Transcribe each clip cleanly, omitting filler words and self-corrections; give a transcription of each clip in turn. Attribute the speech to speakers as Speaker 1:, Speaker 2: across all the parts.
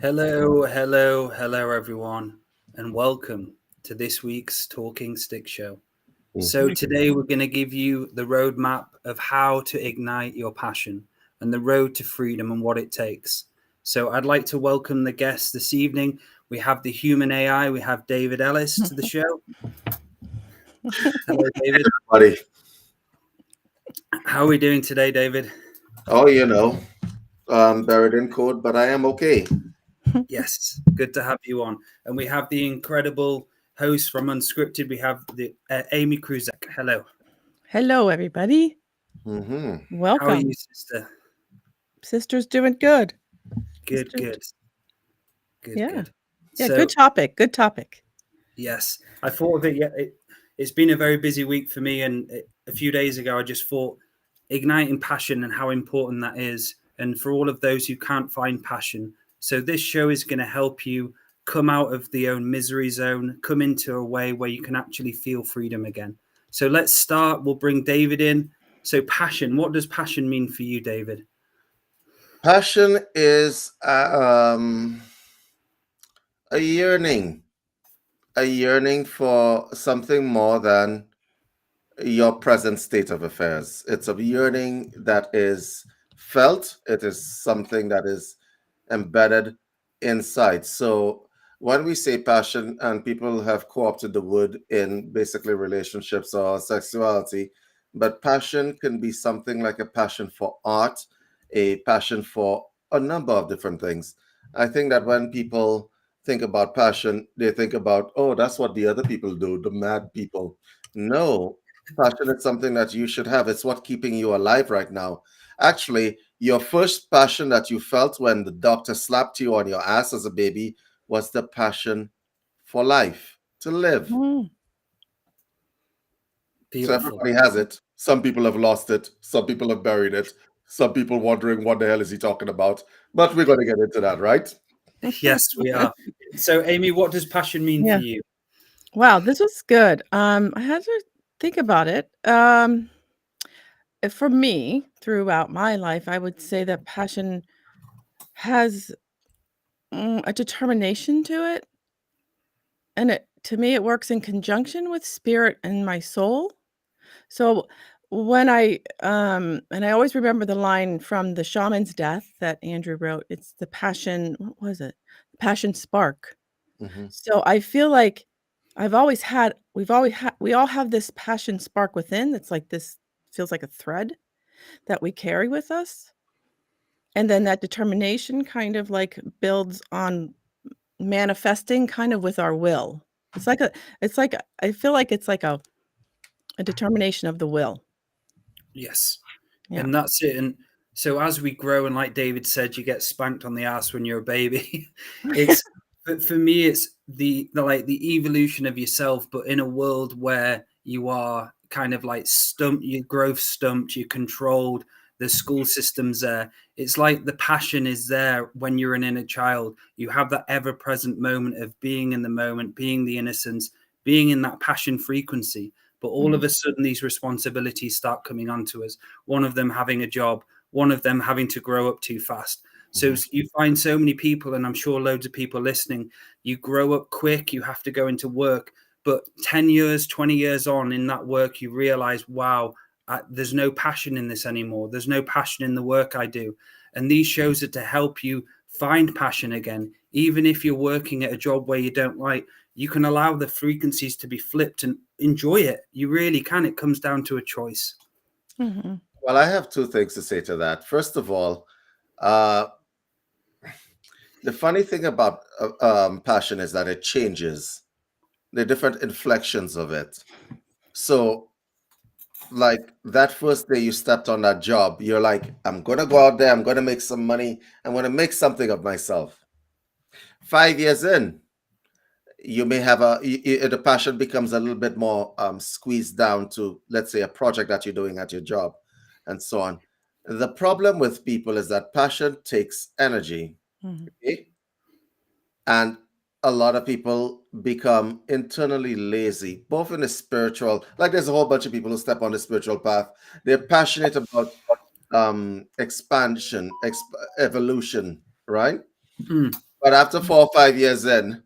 Speaker 1: Hello, everyone, and welcome to this week's Talking Stick Show. So today we're going to give you the roadmap of how to ignite your passion and the road to freedom and what it takes. So I'd like to welcome the guests this evening. We have the human AI. We have David Ellis to the show. Hello, David.
Speaker 2: Buddy.
Speaker 1: How are we doing today, David?
Speaker 2: Oh, buried in code, but I am okay.
Speaker 1: Yes, good to have you on. And we have the incredible host from Unscripted. We have the Amy Kruzic. Hello.
Speaker 3: Hello, everybody.
Speaker 2: Mm-hmm.
Speaker 3: Welcome.
Speaker 1: How are you, sister?
Speaker 3: Sister's doing good.
Speaker 1: Good.
Speaker 3: Yeah,
Speaker 1: So,
Speaker 3: good topic. Good topic.
Speaker 1: Yes, I thought of it. Yeah, it's been a very busy week for me. And a few days ago, I just thought igniting passion and how important that is. And for all of those who can't find passion. So this show is going to help you come out of the own misery zone, come into a way where you can actually feel freedom again. So let's start. We'll bring David in. So passion, what does passion mean for you, David?
Speaker 2: Passion is a yearning for something more than your present state of affairs. It's a yearning that is felt. It is something that is embedded inside. So when we say passion, and people have co-opted the word in basically relationships or sexuality, but passion can be something like a passion for art, a passion for a number of different things. I think that when people think about passion, they think about, oh, that's what the other people do, the mad people. No, passion is something that you should have. It's what keeping you alive right now. Actually, your first passion that you felt when the doctor slapped you on your ass as a baby was the passion for life, to live. So everybody has it. Some people have lost it. Some people have buried it. Some people wondering what the hell is he talking about. But we're going to get into that, right?
Speaker 1: Yes, we are. So, Amy, what does passion mean for you?
Speaker 3: Wow, this was good. I had to think about it. For me, throughout my life, I would say that passion has a determination to it. And to me, it works in conjunction with spirit and my soul. So when and I always remember the line from The Shaman's Death that Andrew wrote. It's the passion, what was it? The passion spark.
Speaker 2: Mm-hmm.
Speaker 3: So I feel like we all have this passion spark within. It's like this feels like a thread that we carry with us. And then that determination kind of like builds on manifesting kind of with our will. I feel like it's like a determination of the will.
Speaker 1: Yes.
Speaker 3: Yeah.
Speaker 1: And that's it. And so as we grow, and like David said, you get spanked on the ass when you're a baby. But for me, it's the evolution of yourself, but in a world where you are kind of like stumped, your growth stumped, you're controlled, the school system's there. It's like the passion is there when you're an inner child. You have that ever-present moment of being in the moment, being the innocence, being in that passion frequency. But all of a sudden, these responsibilities start coming onto us. One of them having a job, one of them having to grow up too fast. So you find so many people, and I'm sure loads of people listening, you grow up quick, you have to go into work. But 10 years, 20 years on in that work, you realize, wow, there's no passion in this anymore. There's no passion in the work I do. And these shows are to help you find passion again. Even if you're working at a job where you don't like, you can allow the frequencies to be flipped and enjoy it. You really can. It comes down to a choice.
Speaker 3: Mm-hmm.
Speaker 2: Well, I have two things to say to that. First of all, the funny thing about passion is that it changes, the different inflections of it. So, like that first day you stepped on that job, you're like, I'm going to go out there, I'm going to make some money, I'm going to make something of myself. 5 years in, you may have the passion becomes a little bit more squeezed down to, let's say, a project that you're doing at your job and so on. The problem with people is that passion takes energy. Okay? And a lot of people become internally lazy, both in the spiritual, like there's a whole bunch of people who step on the spiritual path. They're passionate about expansion, evolution, right? But after 4 or 5 years in,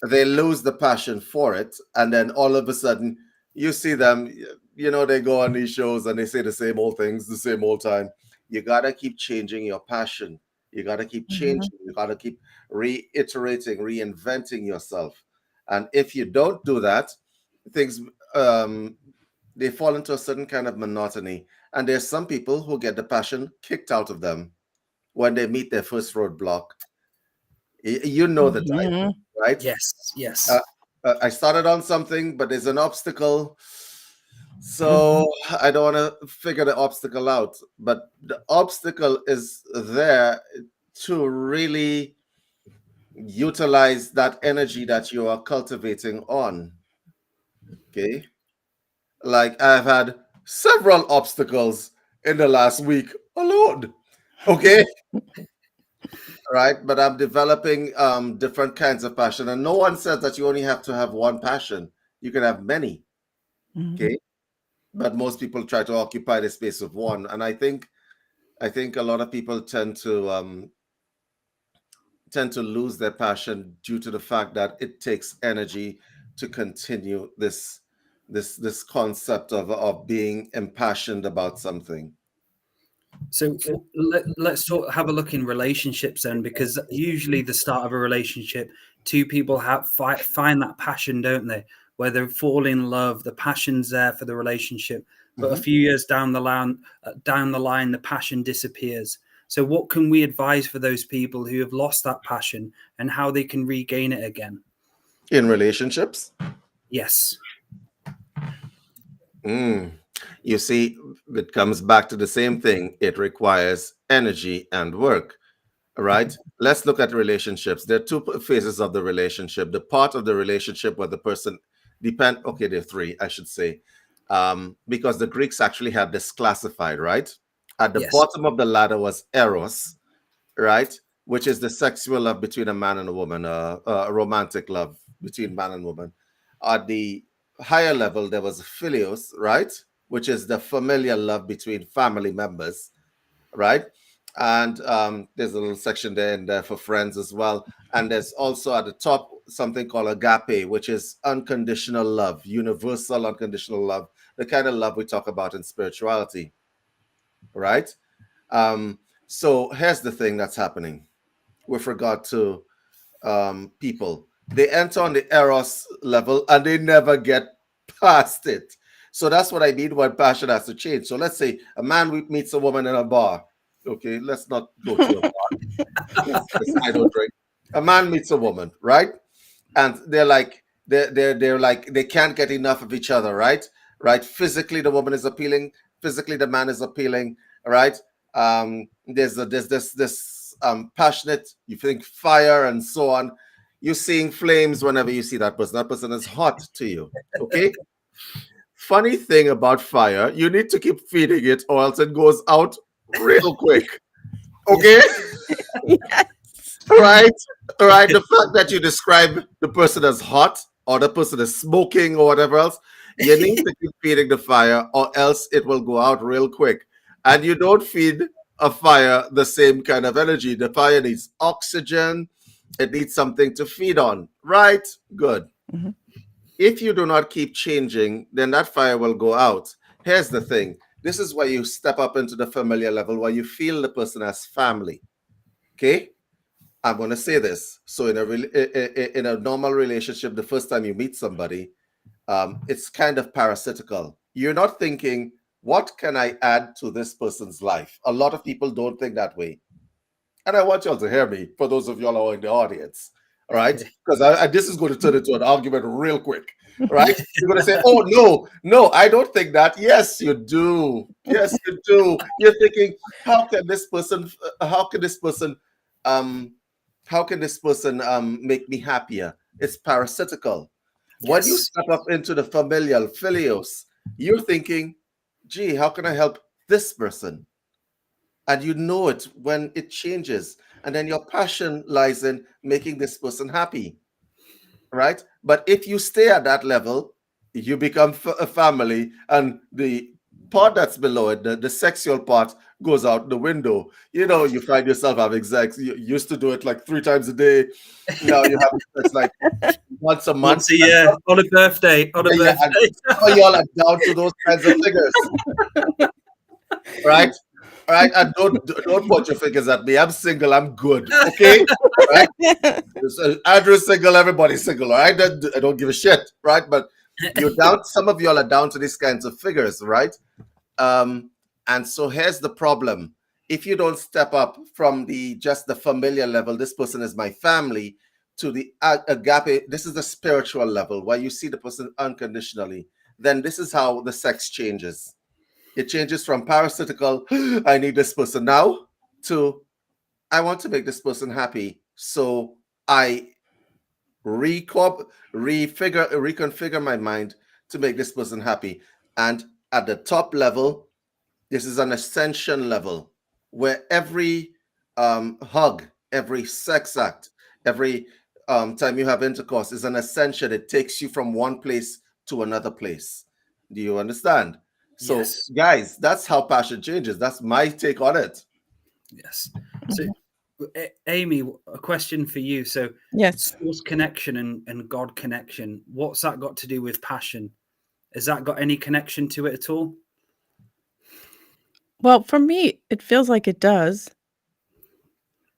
Speaker 2: they lose the passion for it, and then all of a sudden you see them, they go on these shows and they say the same old things the same old time. You got to keep changing your passion. You got to keep changing. You got to keep reiterating, reinventing yourself. And if you don't do that, things they fall into a certain kind of monotony. And there's some people who get the passion kicked out of them when they meet their first roadblock. You know the type, right?
Speaker 1: Yes.
Speaker 2: I started on something, but there's an obstacle. So I don't want to figure the obstacle out. But the obstacle is there to really utilize that energy that you are cultivating on. Okay. Like I've had several obstacles in the last week alone. Okay. Right. But I'm developing different kinds of passion. And no one says that you only have to have one passion. You can have many. Okay. But most people try to occupy the space of one. And I think a lot of people tend to lose their passion due to the fact that it takes energy to continue this concept of being impassioned about something.
Speaker 1: So let's have a look in relationships then, because usually the start of a relationship, two people find that passion, don't they? Where they fall in love, the passion's there for the relationship, but a few years down the line, the passion disappears. So what can we advise for those people who have lost that passion and how they can regain it again?
Speaker 2: In relationships?
Speaker 1: Yes.
Speaker 2: You see, it comes back to the same thing. It requires energy and work, right? Let's look at relationships. There are two phases of the relationship. The part of the relationship where the person there are three, I should say, because the Greeks actually had this classified, right? At the bottom of the ladder was eros, right? Which is the sexual love between a man and a woman, a romantic love between man and woman. At the higher level, there was philios, right? Which is the familial love between family members, right? And there's a little section there in there for friends as well. And there's also at the top something called agape, which is unconditional love, universal unconditional love, the kind of love we talk about in spirituality, right? So here's the thing that's happening with regard to people. They enter on the eros level and they never get past it. So that's what I mean when passion has to change. So let's say a man meets a woman in a bar. Okay, let's not go to a bar. I don't drink. A man meets a woman, right? And they're like, they can't get enough of each other, right? Right? Physically, the woman is appealing. Physically, the man is appealing, right? There's this passionate, you think fire and so on. You're seeing flames whenever you see that person. That person is hot to you. Okay. Funny thing about fire, you need to keep feeding it or else it goes out real quick. Okay.
Speaker 3: Yes.
Speaker 2: Right. The fact that you describe the person as hot or the person is smoking or whatever else, you need to keep feeding the fire or else it will go out real quick. And you don't feed a fire the same kind of energy. The fire needs oxygen. It needs something to feed on. Right? Good. If you do not keep changing, then that fire will go out. Here's the thing. This is where you step up into the familiar level where you feel the person as family. Okay? I'm going to say this. So in a normal relationship, the first time you meet somebody, it's kind of parasitical. You're not thinking, what can I add to this person's life? A lot of people don't think that way. And I want y'all to hear me, for those of y'all who are in the audience, all right? Because this is going to turn into an argument real quick, right? You're going to say, oh, no, I don't think that. Yes, you do. Yes, you do. You're thinking, how can this person make me happier? It's parasitical. When you step up into the familial, philios, you're thinking, gee, how can I help this person? And you know it when it changes. And then your passion lies in making this person happy, right? But if you stay at that level, you become a family and the part that's below it, the sexual part, goes out the window. You find yourself having sex. You used to do it like 3 times a day. Now you have sex like once a month.
Speaker 1: Once a year, on a birthday.
Speaker 2: Yeah, and some of y'all are down to those kinds of figures. Right? All right, and don't point your fingers at me. I'm single. I'm good. Okay, right? Andrew's single. Everybody's single. All right, I don't give a shit. Right, but you're down. Some of y'all are down to these kinds of figures, right? And so here's the problem: if you don't step up from just the familiar level, this person is my family, to the agape. This is the spiritual level where you see the person unconditionally. Then this is how the sex changes. It changes from parasitical, I need this person now, to I want to make this person happy. So I reconfigure my mind to make this person happy. And at the top level, this is an ascension level where every hug, every sex act, every time you have intercourse is an ascension. It takes you from one place to another place. Do you understand? So,
Speaker 1: yes.
Speaker 2: Guys, that's how passion changes. That's my take on it.
Speaker 1: Yes. So, Amy, a question for you. So,
Speaker 3: yes,
Speaker 1: source connection and God connection, what's that got to do with passion? Has that got any connection to it at all?
Speaker 3: Well, for me, it feels like it does.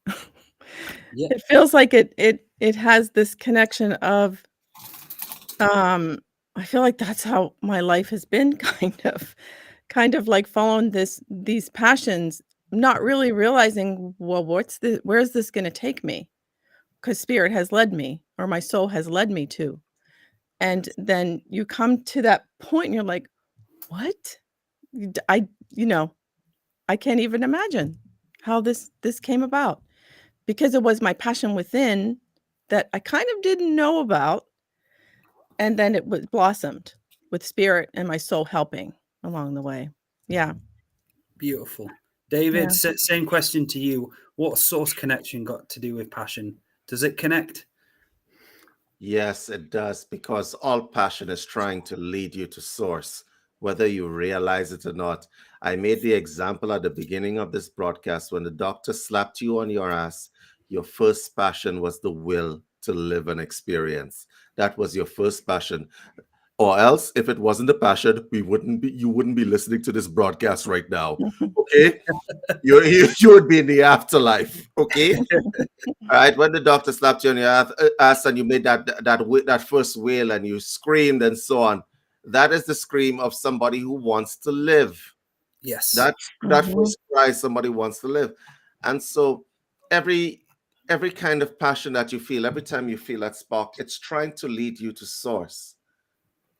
Speaker 1: Yeah.
Speaker 3: It feels like it has this connection of I feel like that's how my life has been kind of like following these passions, not really realizing, well, where's this going to take me? Because spirit has led me, or my soul has led me to. And then you come to that point and you're like, what? I can't even imagine how this came about, because it was my passion within that I kind of didn't know about. And then it was blossomed with spirit and my soul helping along the way. Yeah.
Speaker 1: Beautiful. David,
Speaker 3: Yeah.
Speaker 1: same question to you. What source connection got to do with passion? Does it connect?
Speaker 2: Yes, it does, because all passion is trying to lead you to source, whether you realize it or not. I made the example at the beginning of this broadcast when the doctor slapped you on your ass. Your first passion was the will to live an experience. That was your first passion. Or else, if it wasn't a passion, you wouldn't be listening to this broadcast right now. Okay? You would be in the afterlife. Okay? All right, when the doctor slapped you on your ass and you made that first wail and you screamed and so on, that is the scream of somebody who wants to live.
Speaker 1: Yes.
Speaker 2: That first cry, somebody wants to live. And so every kind of passion that you feel, every time you feel that spark, it's trying to lead you to source,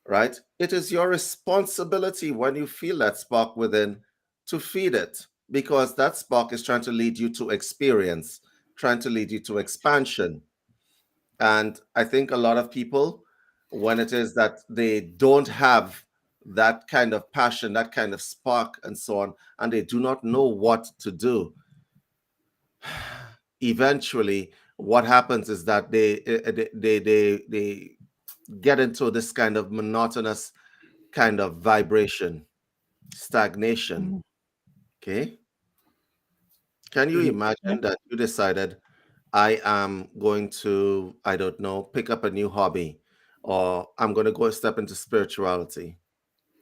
Speaker 2: right? It is your responsibility when you feel that spark within to feed it, because that spark is trying to lead you to experience, trying to lead you to expansion. And I think a lot of people, when it is that they don't have that kind of passion, that kind of spark and so on, and they do not know what to do, eventually what happens is that they get into this kind of monotonous kind of vibration, stagnation. Okay. Can you imagine that you decided, I am going to, I don't know, pick up a new hobby, or I'm going to go step into spirituality?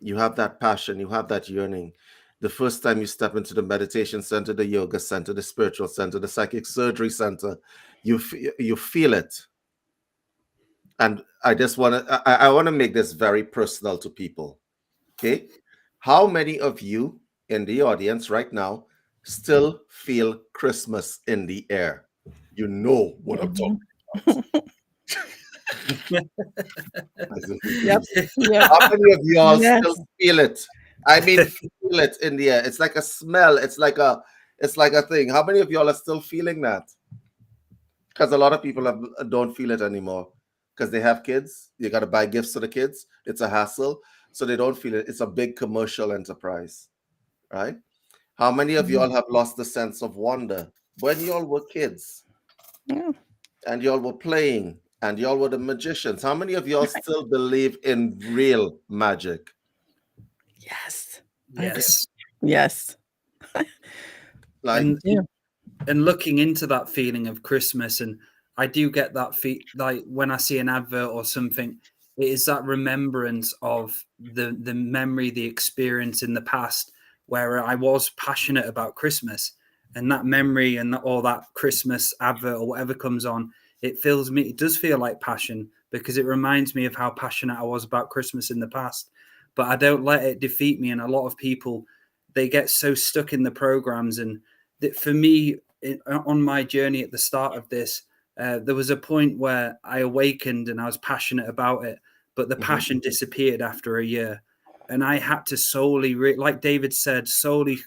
Speaker 2: You have that passion, you have that yearning. The first time you step into the meditation center, the yoga center, the spiritual center, the psychic surgery center, you feel it. And I just want to, I want to make this very personal to people. Okay. How many of you in the audience right now still feel Christmas in the air? You know what I'm talking about.
Speaker 3: Yep. Yep.
Speaker 2: How many of y'all
Speaker 3: Yes.
Speaker 2: still feel it? I mean, feel it in the air. It's like a smell. It's like a thing. How many of y'all are still feeling that? Because a lot of people don't feel it anymore because they have kids. You got to buy gifts to the kids. It's a hassle. So they don't feel it. It's a big commercial enterprise, right? How many of y'all have lost the sense of wonder when y'all were kids?
Speaker 3: Yeah.
Speaker 2: And y'all were playing and y'all were the magicians? How many of y'all still believe in real magic?
Speaker 3: Yes.
Speaker 1: Yes.
Speaker 3: Yes.
Speaker 2: Like,
Speaker 1: And looking into that feeling of Christmas, and I do get that like when I see an advert or something, it is that remembrance of the memory, the experience in the past where I was passionate about Christmas, and that memory or that Christmas advert or whatever comes on, it does feel like passion, because it reminds me of how passionate I was about Christmas in the past. But I don't let it defeat me. And a lot of people, they get so stuck in the programs. And that, for me, on my journey at the start of this, there was a point where I awakened and I was passionate about it, but the passion disappeared after a year. And I had to solely, like David said, solely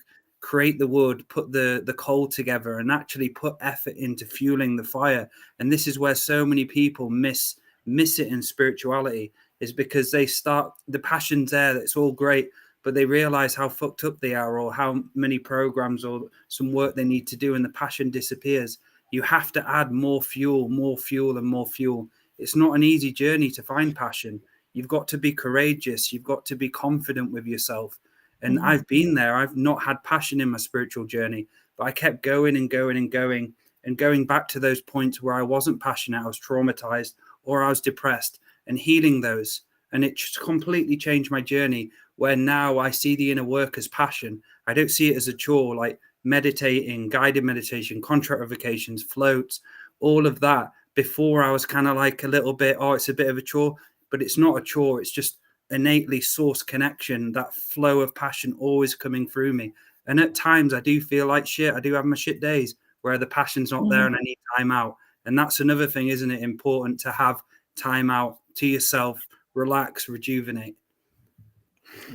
Speaker 1: create the wood, put the coal together, and actually put effort into fueling the fire. And this is where so many people miss it in spirituality, is because they start, the passion's there, it's all great, but they realize how fucked up they are, or how many programs or some work they need to do, and the passion disappears. You have to add more fuel, and more fuel. It's not an easy journey to find passion. You've got to be courageous. You've got to be confident with yourself. And I've been there. I've not had passion in my spiritual journey, but I kept going and going and going, and going back to those points where I wasn't passionate, I was traumatized, or I was depressed, and healing those. And it just completely changed my journey, where now I see the inner work as passion. I don't see it as a chore, like meditating, guided meditation, contract revocations, floats, all of that. Before I was kind of like a little bit, it's a bit of a chore, but it's not a chore. It's just innately source connection, that flow of passion always coming through me. And at times I do feel like shit. I do have my shit days where the passion's not there and I need time out. And that's another thing, isn't it? Important to have time out to yourself, relax, rejuvenate.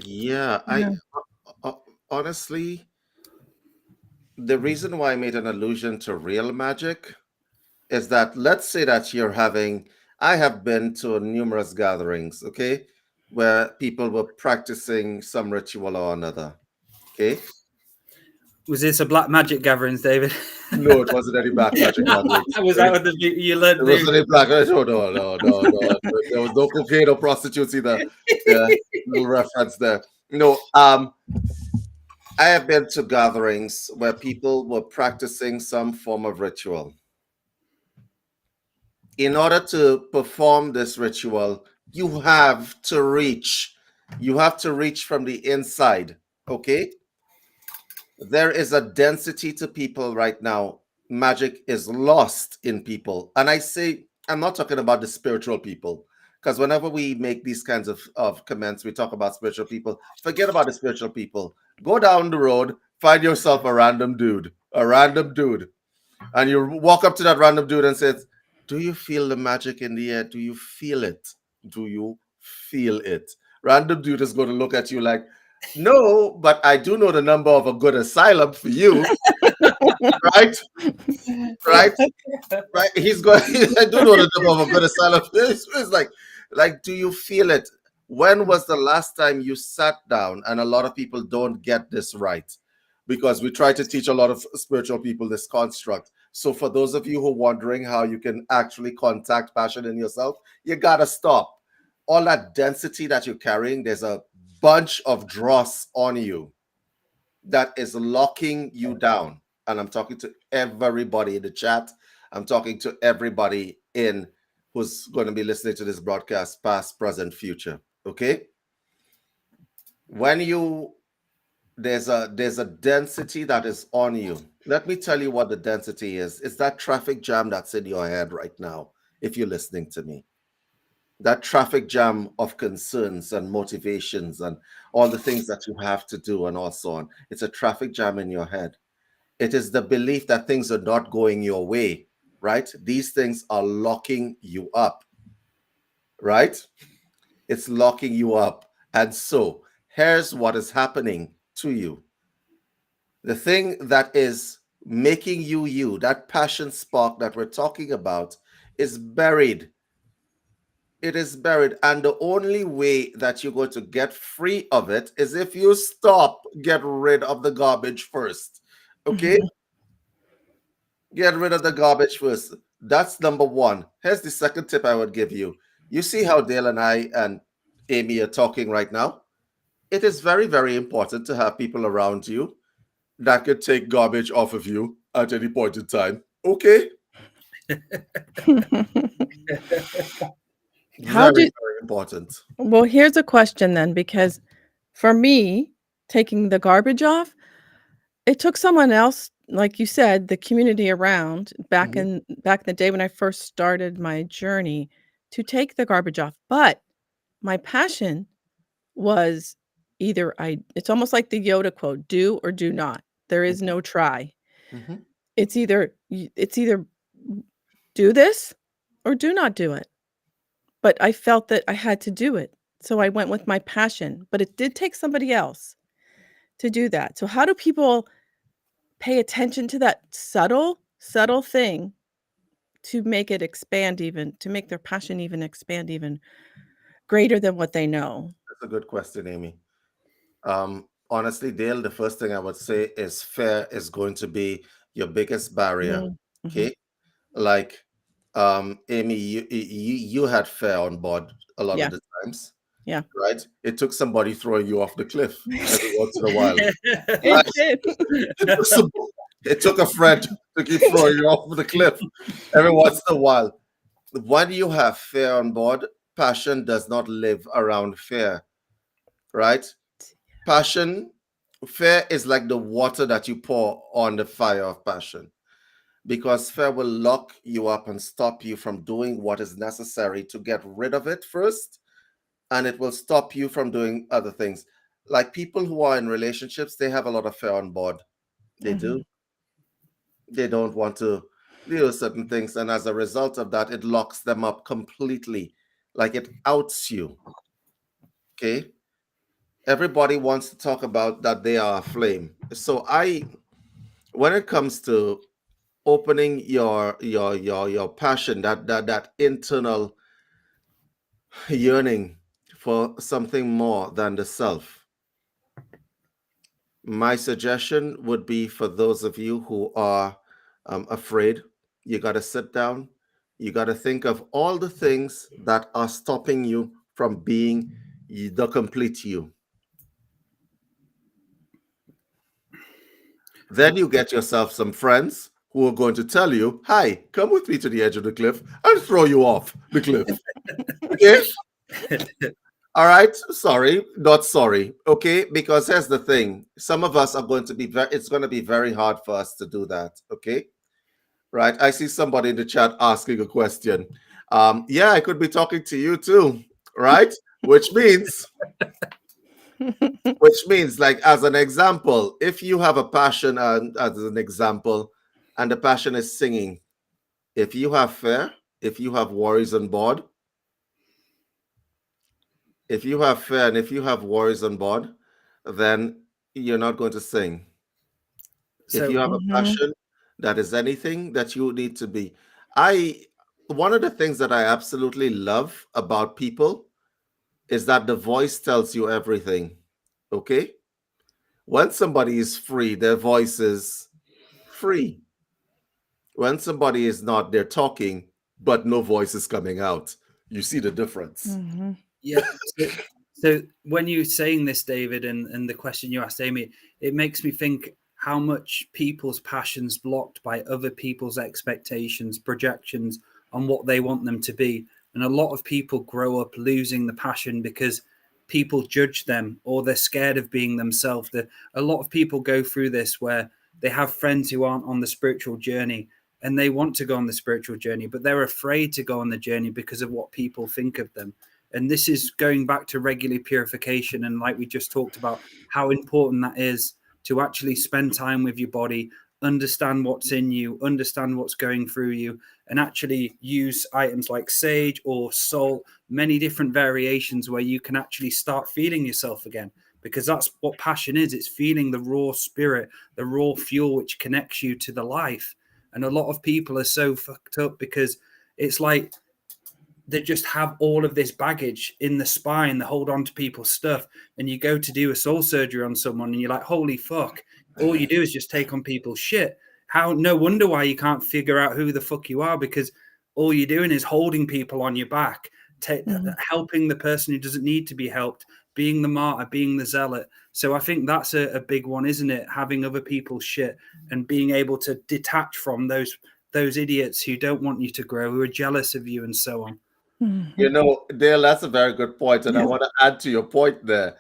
Speaker 2: Yeah, I honestly, the reason why I made an allusion to real magic is that, let's say that I have been to numerous gatherings, okay, where people were practicing some ritual or another, okay?
Speaker 1: Was this a black magic gatherings, David?
Speaker 2: No, it wasn't any black magic gatherings.
Speaker 1: Was that what you learned?
Speaker 2: It wasn't any black. No. There was no cocaine or prostitutes either. Yeah, little reference there. No, I have been to gatherings where people were practicing some form of ritual. In order to perform this ritual, you have to reach. You have to reach from the inside, okay? There is a density to people right now. Magic is lost in people. And I say, I'm not talking about the spiritual people, because whenever we make these kinds of comments, we talk about spiritual people. Forget about the spiritual people. Go down the road, find yourself a random dude, and you walk up to that random dude and says, do you feel the magic in the air? Do you feel it? Do you feel it? Random dude is going to look at you like, no, but I do know the number of a good asylum for you. Right? He's going, I do know the number of a good asylum. It's like, do you feel it? When was the last time you sat down? And a lot of people don't get this right, because we try to teach a lot of spiritual people this construct. So for those of you who are wondering how you can actually contact passion in yourself, you got to stop. All that density that you're carrying, there's a bunch of dross on you that is locking you down. And I'm talking to everybody in the chat. I'm talking to everybody who's going to be listening to this broadcast, past, present, future. Okay? When there's a density that is on you. Let me tell you what the density is. It's that traffic jam that's in your head right now, if you're listening to me. That traffic jam of concerns and motivations and all the things that you have to do and all so on. It's a traffic jam in your head. It is the belief that things are not going your way, right? These things are locking you up, right? It's locking you up. And so here's what is happening to you. The thing that is making you, that passion spark that we're talking about, is buried. It is buried. And the only way that you're going to get free of it is if you get rid of the garbage first. Okay? Get rid of the garbage first. That's number one. Here's the second tip I would give you. You see how Dale and I and Amy are talking right now? it is very, very important to have people around you that could take garbage off of you at any point in time. Okay?
Speaker 3: How
Speaker 2: Very,
Speaker 3: do
Speaker 2: very important.
Speaker 3: Well, here's a question then, because for me, taking the garbage off, it took someone else, like you said, the community around
Speaker 2: Mhm.
Speaker 3: back in the day when I first started my journey to take the garbage off. But my passion was either it's almost like the Yoda quote, do or do not. There is
Speaker 2: Mhm.
Speaker 3: no try.
Speaker 2: Mhm.
Speaker 3: It's either do this or do not do it. But I felt that I had to do it. So I went with my passion, but it did take somebody else to do that. So how do people pay attention to that subtle thing to make it expand, even to make their passion even expand even greater than what they know?
Speaker 2: That's a good question, Amy. Honestly, Dale, the first thing I would say is fear is going to be your biggest barrier.
Speaker 3: Mm, mhm.
Speaker 2: Okay? Like, Amy, you had fear on board a lot of
Speaker 3: Yeah,
Speaker 2: the times,
Speaker 3: yeah.
Speaker 2: right? It took somebody throwing you off the cliff every once in a while.
Speaker 3: It
Speaker 2: Right?
Speaker 3: did.
Speaker 2: It took some, it took a friend to keep throwing you off the cliff every once in a while. When you have fear on board, passion does not live around fear, right? Passion, fear is like the water that you pour on the fire of passion, because fear will lock you up and stop you from doing what is necessary to get rid of it first, and it will stop you from doing other things. Like people who are in relationships, they have a lot of fear on board. They do.
Speaker 3: Mhm,
Speaker 2: They don't want to deal with certain things, and as a result of that, it locks them up completely. Like it outs you. Okay. Everybody wants to talk about that they are a flame. So when it comes to opening your passion, that internal yearning for something more than the self, my suggestion would be for those of you who are afraid, you got to sit down, you got to think of all the things that are stopping you from being the complete you. Then you get yourself some friends who are going to tell you, hi, come with me to the edge of the cliff and throw you off the cliff. Okay? All right. Sorry, not sorry. Okay. Because here's the thing, some of us are going to be it's going to be very hard for us to do that. Okay. Right. I see somebody in the chat asking a question. Yeah, I could be talking to you too. Right. Which means, like, as an example, if you have a passion, as an example, and the passion is singing, if you have fear, if you have worries on board, if you have fear and if you have worries on board, then you're not going to sing. If you
Speaker 1: So
Speaker 2: have a
Speaker 3: mhm,
Speaker 2: passion, that is anything that you need to be. I One of the things that I absolutely love about people is that the voice tells you everything. Okay? When somebody is free, their voice is free. When somebody is not, they're talking, but no voice is coming out. You see the difference.
Speaker 3: mhm,
Speaker 1: yeah, so when you're saying this, David, and the question you asked Amy, it makes me think how much people's passions blocked by other people's expectations, projections on what they want them to be. And a lot of people grow up losing the passion because people judge them or they're scared of being themselves. A lot of people go through this where they have friends who aren't on the spiritual journey and they want to go on the spiritual journey, but they're afraid to go on the journey because of what people think of them. And this is going back to regular purification. And like we just talked about, how important that is to actually spend time with your body, understand what's in you, understand what's going through you, and actually use items like sage or salt, many different variations where you can actually start feeling yourself again. Because that's what passion is. It's feeling the raw spirit, the raw fuel which connects you to the life. And a lot of people are so fucked up because it's like they just have all of this baggage in the spine. They hold on to people's stuff, and you go to do a soul surgery on someone, and you're like, "Holy fuck!" All you do is just take on people's shit. How? No wonder why you can't figure out who the fuck you are, because all you're doing is holding people on your back,
Speaker 3: mhm.
Speaker 1: helping the person who doesn't need to be helped, being the martyr, being the zealot. So I think that's a big one, isn't it? Having other people's shit and being able to detach from those idiots who don't want you to grow, who are jealous of you and so on.
Speaker 2: You know, Dale, that's a very good point, and I want to add to your point there.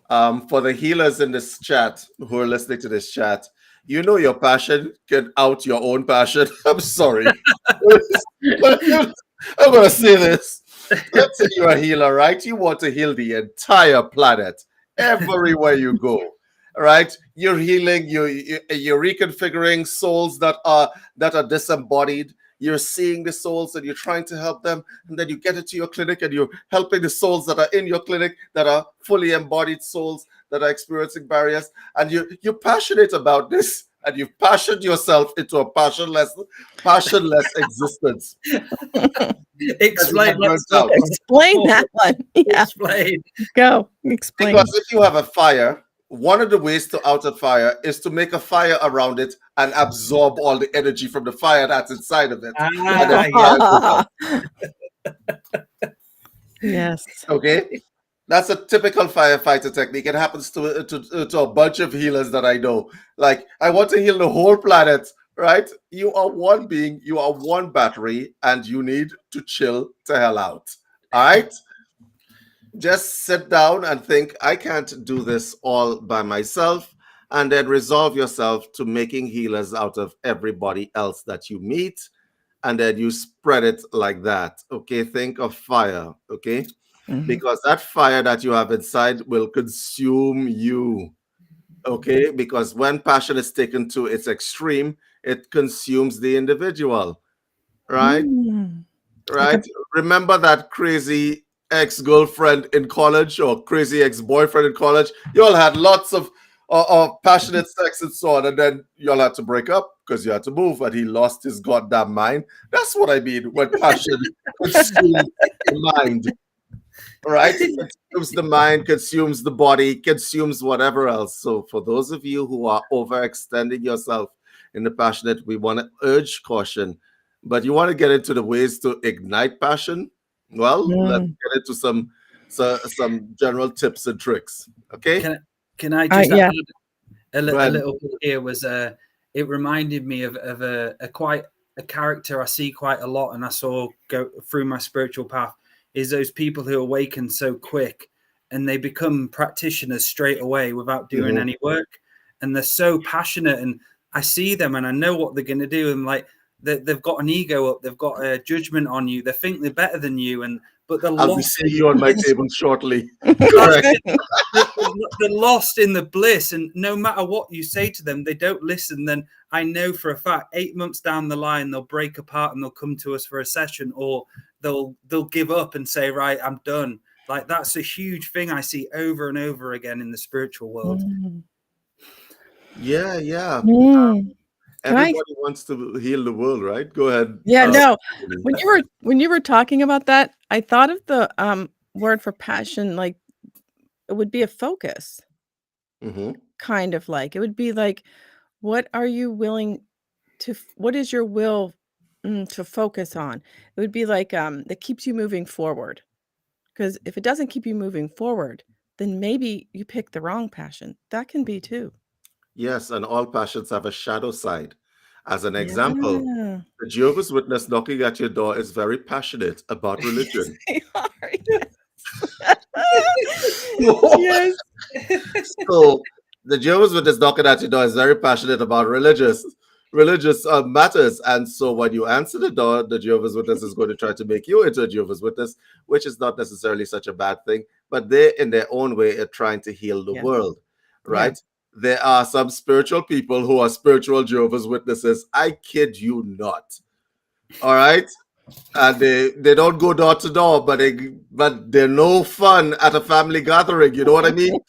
Speaker 2: For the healers in this chat who are listening to this chat, you know your passion can out your own passion. I'm sorry. I'm going to say this. Let's say you're a healer, right? You want to heal the entire planet, everywhere you go, right? You're healing, you're reconfiguring souls that are disembodied. You're seeing the souls and you're trying to help them, and then you get into your clinic and you're helping the souls that are in your clinic that are fully embodied souls that are experiencing barriers, and you're passionate about this, and you've passioned yourself into a passionless existence.
Speaker 1: Explain
Speaker 3: that one. Yeah.
Speaker 1: Explain.
Speaker 3: Go. Explain.
Speaker 2: Because if you have a fire, one of the ways to out a fire is to make a fire around it and absorb all the energy from the fire that's inside of it.
Speaker 3: Yes.
Speaker 2: Okay. That's a typical firefighter technique. It happens to a bunch of healers that I know. Like, I want to heal the whole planet, right? You are one being, you are one battery, and you need to chill the hell out. All right? Just sit down and think, I can't do this all by myself, and then resolve yourself to making healers out of everybody else that you meet, and then you spread it like that. Okay, think of fire, okay? Because that fire that you have inside will consume you, okay? Because when passion is taken to its extreme, it consumes the individual, right? Right? Okay. Remember that crazy ex-girlfriend in college or crazy ex-boyfriend in college? You all had lots of passionate sex and so on, and then you all had to break up because you had to move, and he lost his goddamn mind. That's what I mean when passion consumes the mind. Right? It consumes the mind, consumes the body, consumes whatever else. So for those of you who are overextending yourself in the passionate, we want to urge caution. But you want to get into the ways to ignite passion? Well, let's get into some general tips and tricks. Okay?
Speaker 1: Can I just add a little bit here? Was it reminded me of a character I see quite a lot, and I saw go through my spiritual path, is those people who awaken so quick and they become practitioners straight away without doing any work. And they're so passionate, and I see them and I know what they're going to do. And like, they've got an ego up, they've got a judgment on you. They think they're better than you. But they're
Speaker 2: I'll be seeing you on my table shortly.
Speaker 1: They're lost in the bliss. And no matter what you say to them, they don't listen. Then I know for a fact 8 months down the line, they'll break apart and they'll come to us for a session, or they'll give up and say, right, I'm done. Like, that's a huge thing I see over and over again in the spiritual world.
Speaker 2: Yeah. Everybody wants to heal the world, right? Go ahead.
Speaker 3: Yeah, no. When you were talking about that, I thought of the word for passion, like it would be a focus. Kind of like it would be like, what are you willing to? What is your will to focus on? It would be like that keeps you moving forward. Because if it doesn't keep you moving forward, then maybe you pick the wrong passion. That can be too.
Speaker 2: Yes, and all passions have a shadow side. As an example, the Jehovah's Witness knocking at your door is very passionate about religion.
Speaker 3: Yes.
Speaker 2: So the Jehovah's Witness knocking at your door is very passionate about religious matters. And so when you answer the door, the Jehovah's Witness is going to try to make you into a Jehovah's Witness, which is not necessarily such a bad thing. But they, in their own way, are trying to heal the world, right? Yeah. There are some spiritual people who are spiritual Jehovah's Witnesses. I kid you not. All right? And they don't go door to door, but they're no fun at a family gathering. You know what I mean?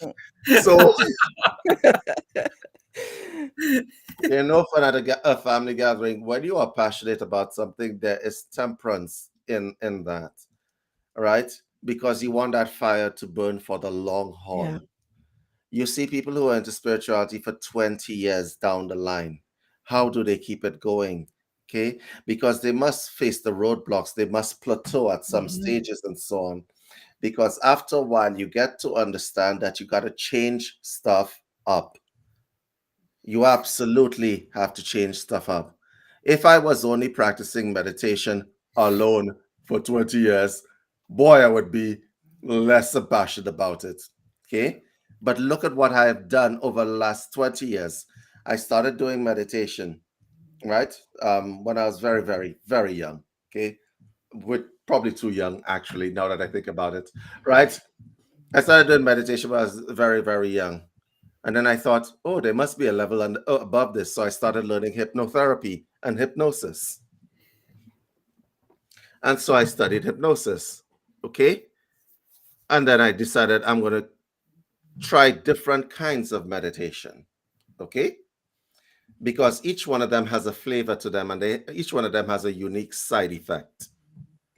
Speaker 2: So they're no fun at a family gathering. When you are passionate about something, there is temperance in that, right? Because you want that fire to burn for the long haul. Yeah. You see people who are into spirituality for 20 years down the line. How do they keep it going? Okay, because they must face the roadblocks. They must plateau at some stages and so on. because after a while you get to understand that you got to change stuff up. You absolutely have to change stuff up. If I was only practicing meditation alone for 20 years, boy, I would be less passionate about it. Okay. But look at what I have done over the last 20 years. I started doing meditation, right? When I was very, very, very young. Okay. With probably too young, actually, now that I think about it, right? I started doing meditation when I was very, very young. And then I thought, oh, there must be a level above this. So I started learning hypnotherapy and hypnosis. And so I studied hypnosis. Okay. And then I decided I'm going to try different kinds of meditation. Okay. Because each one of them has a flavor to them and each one of them has a unique side effect.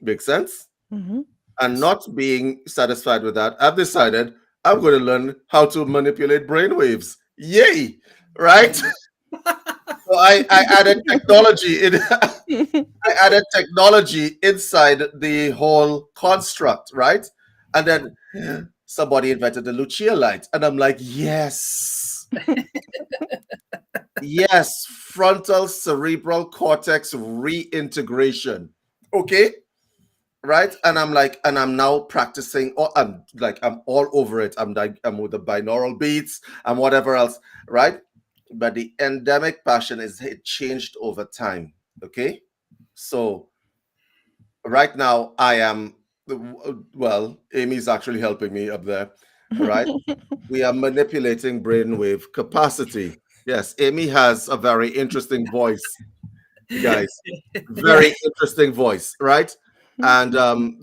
Speaker 2: Make sense?
Speaker 3: Mm-hmm.
Speaker 2: And not being satisfied with that, I've decided I'm going to learn how to manipulate brainwaves. Yay! Right? So I added technology in. I added technology inside the whole construct, right? And then somebody invented the Lucia light, and I'm like, yes, yes, frontal cerebral cortex reintegration. Okay, right? And I'm like, and I'm now practicing. Or I'm like, I'm all over it. I'm like, I'm with the binaural beats and whatever else, right? But the endemic passion it changed over time. Okay, so right now I am, well, Amy's actually helping me up there, right? We are manipulating brainwave capacity. Yes, Amy has a very interesting voice, guys. Very interesting voice, right? And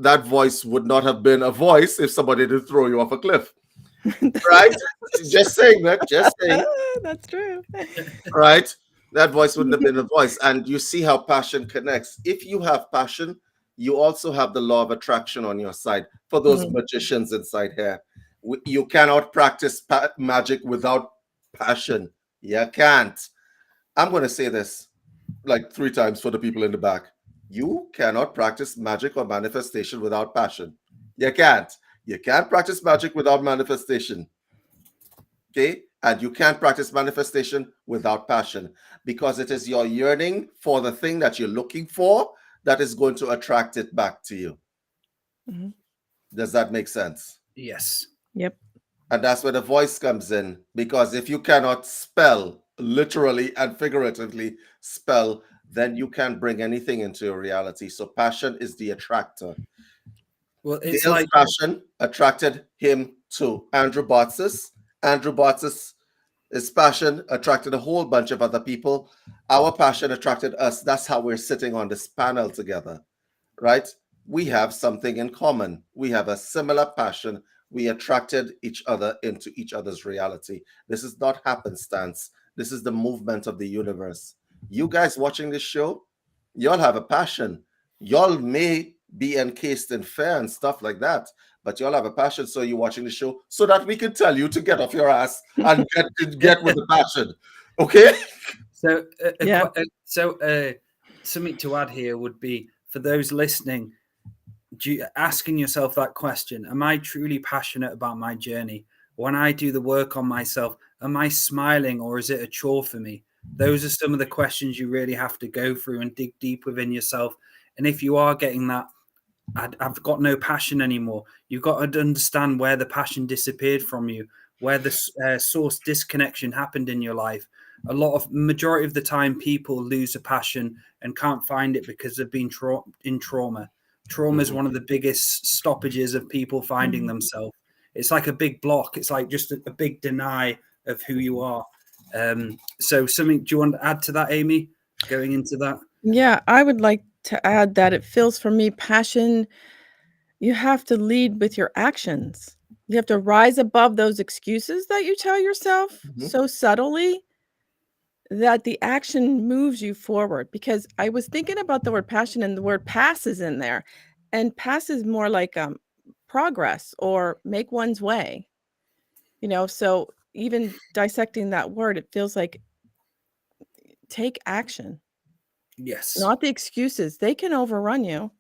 Speaker 2: that voice would not have been a voice if somebody did throw you off a cliff, right? Just saying that, just saying.
Speaker 3: That's true.
Speaker 2: Right? That voice wouldn't have been a voice. And you see how passion connects. If you have passion, you also have the law of attraction on your side. For those magicians inside here, you cannot practice magic without passion. You can't. I'm going to say this like 3 times for the people in the back. You cannot practice magic or manifestation without passion. You can't. You can't practice magic without manifestation. Okay? And you can't practice manifestation without passion, because it is your yearning for the thing that you're looking for that is going to attract it back to you.
Speaker 3: Mm-hmm.
Speaker 2: Does that make sense?
Speaker 1: Yes.
Speaker 3: Yep.
Speaker 2: And that's where the voice comes in, because if you cannot spell, literally and figuratively spell, then you can't bring anything into your reality. So passion is the attractor.
Speaker 1: Well, it's
Speaker 2: Dale's
Speaker 1: like
Speaker 2: passion attracted him to Andrew Bartzis. Andrew Bartzis, his passion attracted a whole bunch of other people. Our passion attracted us. That's how we're sitting on this panel together, right? We have something in common. We have a similar passion. We attracted each other into each other's reality. This is not happenstance. This is the movement of the universe. You guys watching this show, y'all have a passion. Y'all may be encased in fear and stuff like that, but y'all have a passion. So you're watching the show so that we can tell you to get off your ass and get with the passion. Okay?
Speaker 1: So,
Speaker 3: Yeah.
Speaker 1: Something to add here would be for those listening, asking yourself that question: am I truly passionate about my journey? When I do the work on myself, am I smiling, or is it a chore for me? Those are some of the questions you really have to go through and dig deep within yourself. And if you are getting that, I've got no passion anymore, you've got to understand where the passion disappeared from you, where the source disconnection happened in your life. Majority of the time, people lose a passion and can't find it because they've been in trauma. Trauma is one of the biggest stoppages of people finding themselves. It's like a big block. It's like just a big deny of who you are. So something, do you want to add to that, Amy, going into that?
Speaker 3: Yeah, I would like to add that it feels for me passion, you have to lead with your actions. You have to rise above those excuses that you tell yourself so subtly that the action moves you forward. Because I was thinking about the word passion, and the word pass is in there. And pass is more like progress or make one's way. So even dissecting that word, it feels like take action.
Speaker 1: Yes.
Speaker 3: Not the excuses. They can overrun you.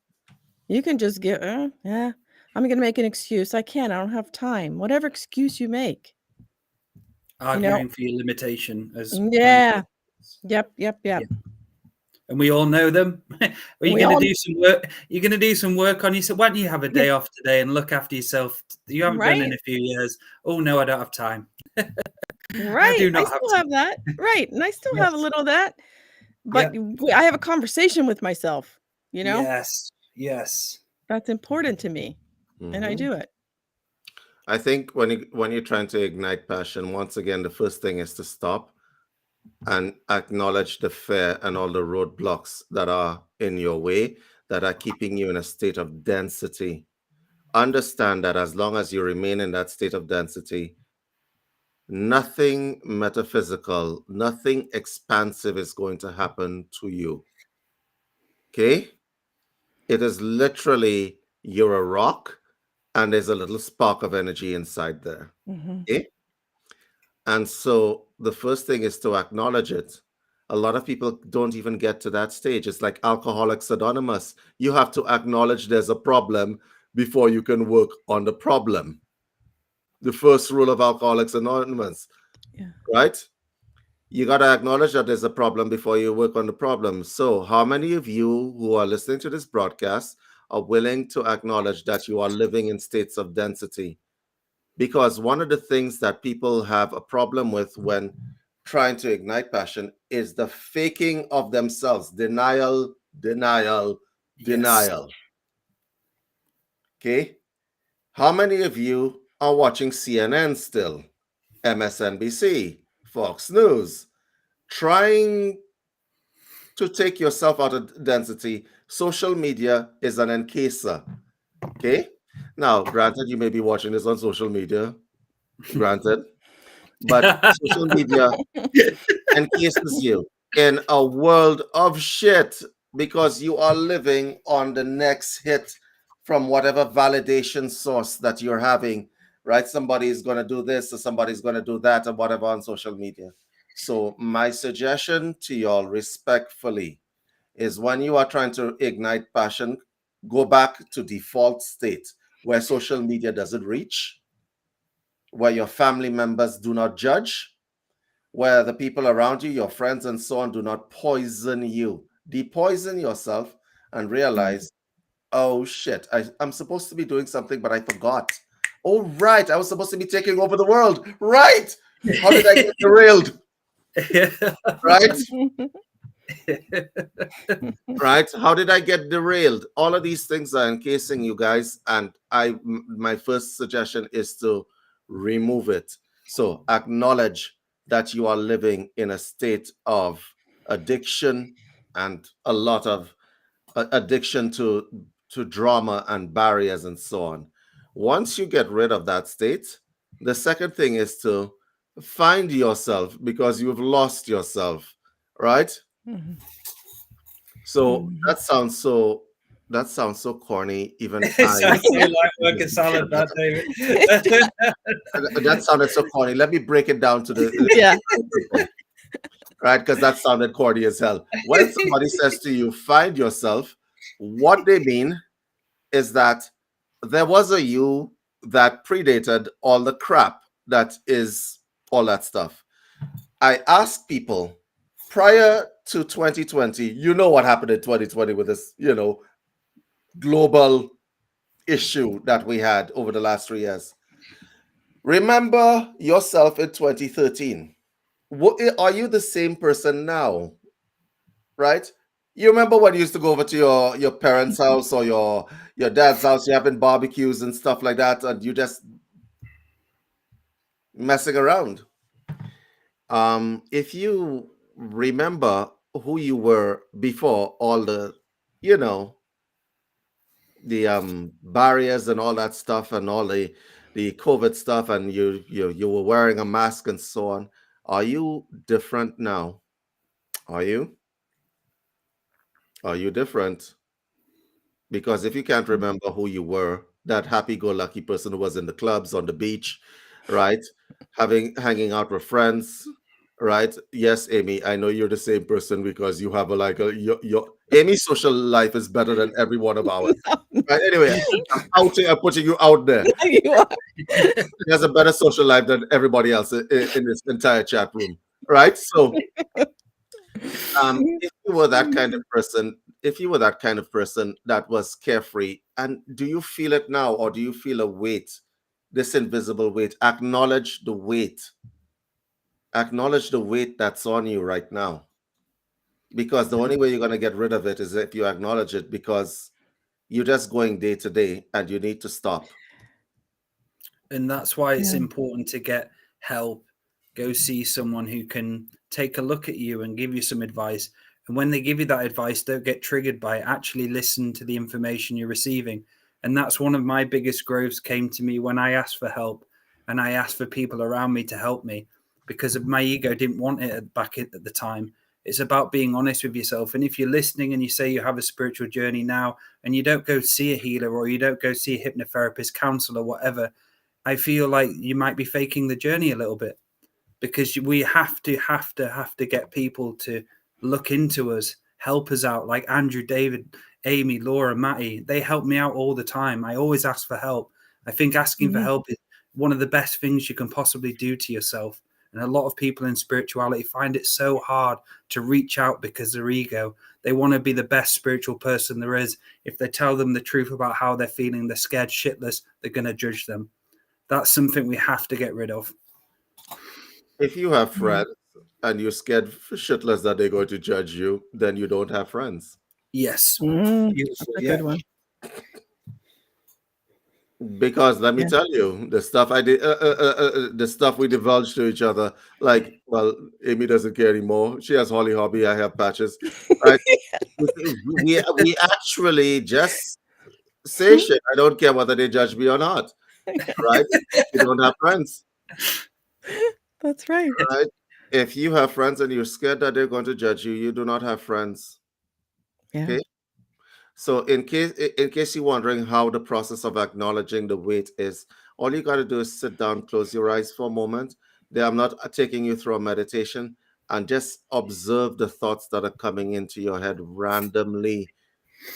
Speaker 3: You can just get, yeah, I'm going to make an excuse. I can't. I don't have time. Whatever excuse you make.
Speaker 1: Arguing for your limitation as
Speaker 3: Yeah. Yep.
Speaker 1: Yeah. And we all know them. Are you going to do some work? You're going to do some work on yourself. Why don't you have a day off today and look after yourself? You haven't done in a few years. Oh no, I don't have time.
Speaker 3: Right. I still have that. Right. And I still have a little of that. But I have a conversation with myself, you know?
Speaker 1: Yes.
Speaker 3: That's important to me. And I do it.
Speaker 2: I think when you're trying to ignite passion, once again, the first thing is to stop and acknowledge the fear and all the roadblocks that are in your way that are keeping you in a state of density. Understand that as long as you remain in that state of density, nothing metaphysical, nothing expansive is going to happen to you. Okay? It is literally you're a rock and there's a little spark of energy inside there. Okay? And so the first thing is to acknowledge it. A lot of people don't even get to that stage. It's like Alcoholics Anonymous. You have to acknowledge there's a problem before you can work on the problem. The first rule of Alcoholics Anonymous, right? You got to acknowledge that there's a problem before you work on the problem. So how many of you who are listening to this broadcast are willing to acknowledge that you are living in states of density? Because one of the things that people have a problem with when trying to ignite passion is the faking of themselves. Denial. Okay? How many of you are watching CNN still? MSNBC, Fox News, trying to take yourself out of density. Social media is an encaser. Okay? Now, granted, you may be watching this on social media, granted, but social media encases you in a world of shit because you are living on the next hit from whatever validation source that you're having, right? Somebody's going to do this or somebody's going to do that or whatever on social media. So my suggestion to y'all respectfully is when you are trying to ignite passion, go back to default state where social media doesn't reach, where your family members do not judge, where the people around you, your friends and so on, do not poison you. Depoison yourself and realize, oh shit, I'm supposed to be doing something, but I forgot. Oh, right, I was supposed to be taking over the world. Right. How did I get derailed? Right? Right? How did I get derailed? All of these things are encasing you guys. And my first suggestion is to remove it. So acknowledge that you are living in a state of addiction and a lot of addiction to drama and barriers and so on. Once you get rid of that state, the second thing is to find yourself because you've lost yourself, right? So that sounds so corny. Even
Speaker 1: it sounds so like working salad, that David.
Speaker 2: That sounded so corny. Let me break it down to the right, because that sounded corny as hell. When somebody says to you, find yourself, what they mean is that there was a you that predated all the crap that is all that stuff. I ask people prior to 2020, you know what happened in 2020 with this, global issue that we had over the last 3 years. Remember yourself in 2013. Are you the same person now? Right? You remember when you used to go over to your parents' house or your dad's house, you're having barbecues and stuff like that, and you just messing around. If you remember who you were before all the, the barriers and all that stuff and all the COVID stuff, and you were wearing a mask and so on, are you different now? Are you different? Because if you can't remember who you were, that happy-go-lucky person who was in the clubs, on the beach, right, hanging out with friends, right? Yes, Amy, I know you're the same person because you have your Amy's social life is better than every one of ours. Right? Anyway, I'm putting you out there.
Speaker 3: You are.
Speaker 2: He has a better social life than everybody else in this entire chat room, right? So, if you were that kind of person, that was carefree, and do you feel it now, or do you feel a weight, this invisible weight? Acknowledge the weight. Acknowledge the weight that's on you right now, because the only way you're going to get rid of it is if you acknowledge it, because you're just going day to day and you need to stop.
Speaker 1: And that's why it's
Speaker 3: Yeah.
Speaker 1: important to get help. Go see someone who can take a look at you and give you some advice. And when they give you that advice, don't get triggered by it. Actually listen to the information you're receiving. And that's one of my biggest growths came to me when I asked for help, and I asked for people around me to help me, because of my ego didn't want it back at the time. It's about being honest with yourself. And if you're listening and you say you have a spiritual journey now, and you don't go see a healer, or you don't go see a hypnotherapist, counselor, whatever, I feel like you might be faking the journey a little bit, because we have to get people to look into us, help us out, like Andrew, David, Amy, Laura, Maty. They help me out all the time. I always ask for help. I think asking for help is one of the best things you can possibly do to yourself. And a lot of people in spirituality find it so hard to reach out because their ego. They want to be the best spiritual person there is. If they tell them the truth about how they're feeling, they're scared shitless, they're going to judge them. That's something we have to get rid of.
Speaker 2: If you have friends and you're scared shitless that they're going to judge you, then you don't have friends.
Speaker 1: Yes.
Speaker 3: That's a good one.
Speaker 2: Because let me tell you, the stuff I did, the stuff we divulged to each other, like, well, Amy doesn't care anymore. She has Holly Hobby. I have Patches. Right? we actually just say shit. I don't care whether they judge me or not. Right? You don't have friends.
Speaker 3: That's right.
Speaker 2: Right? If you have friends and you're scared that they're going to judge you, you do not have friends.
Speaker 3: Yeah.
Speaker 2: Okay. So in case you're wondering how the process of acknowledging the weight is, all you got to do is sit down, close your eyes for a moment. I'm not taking you through a meditation, and just observe the thoughts that are coming into your head randomly,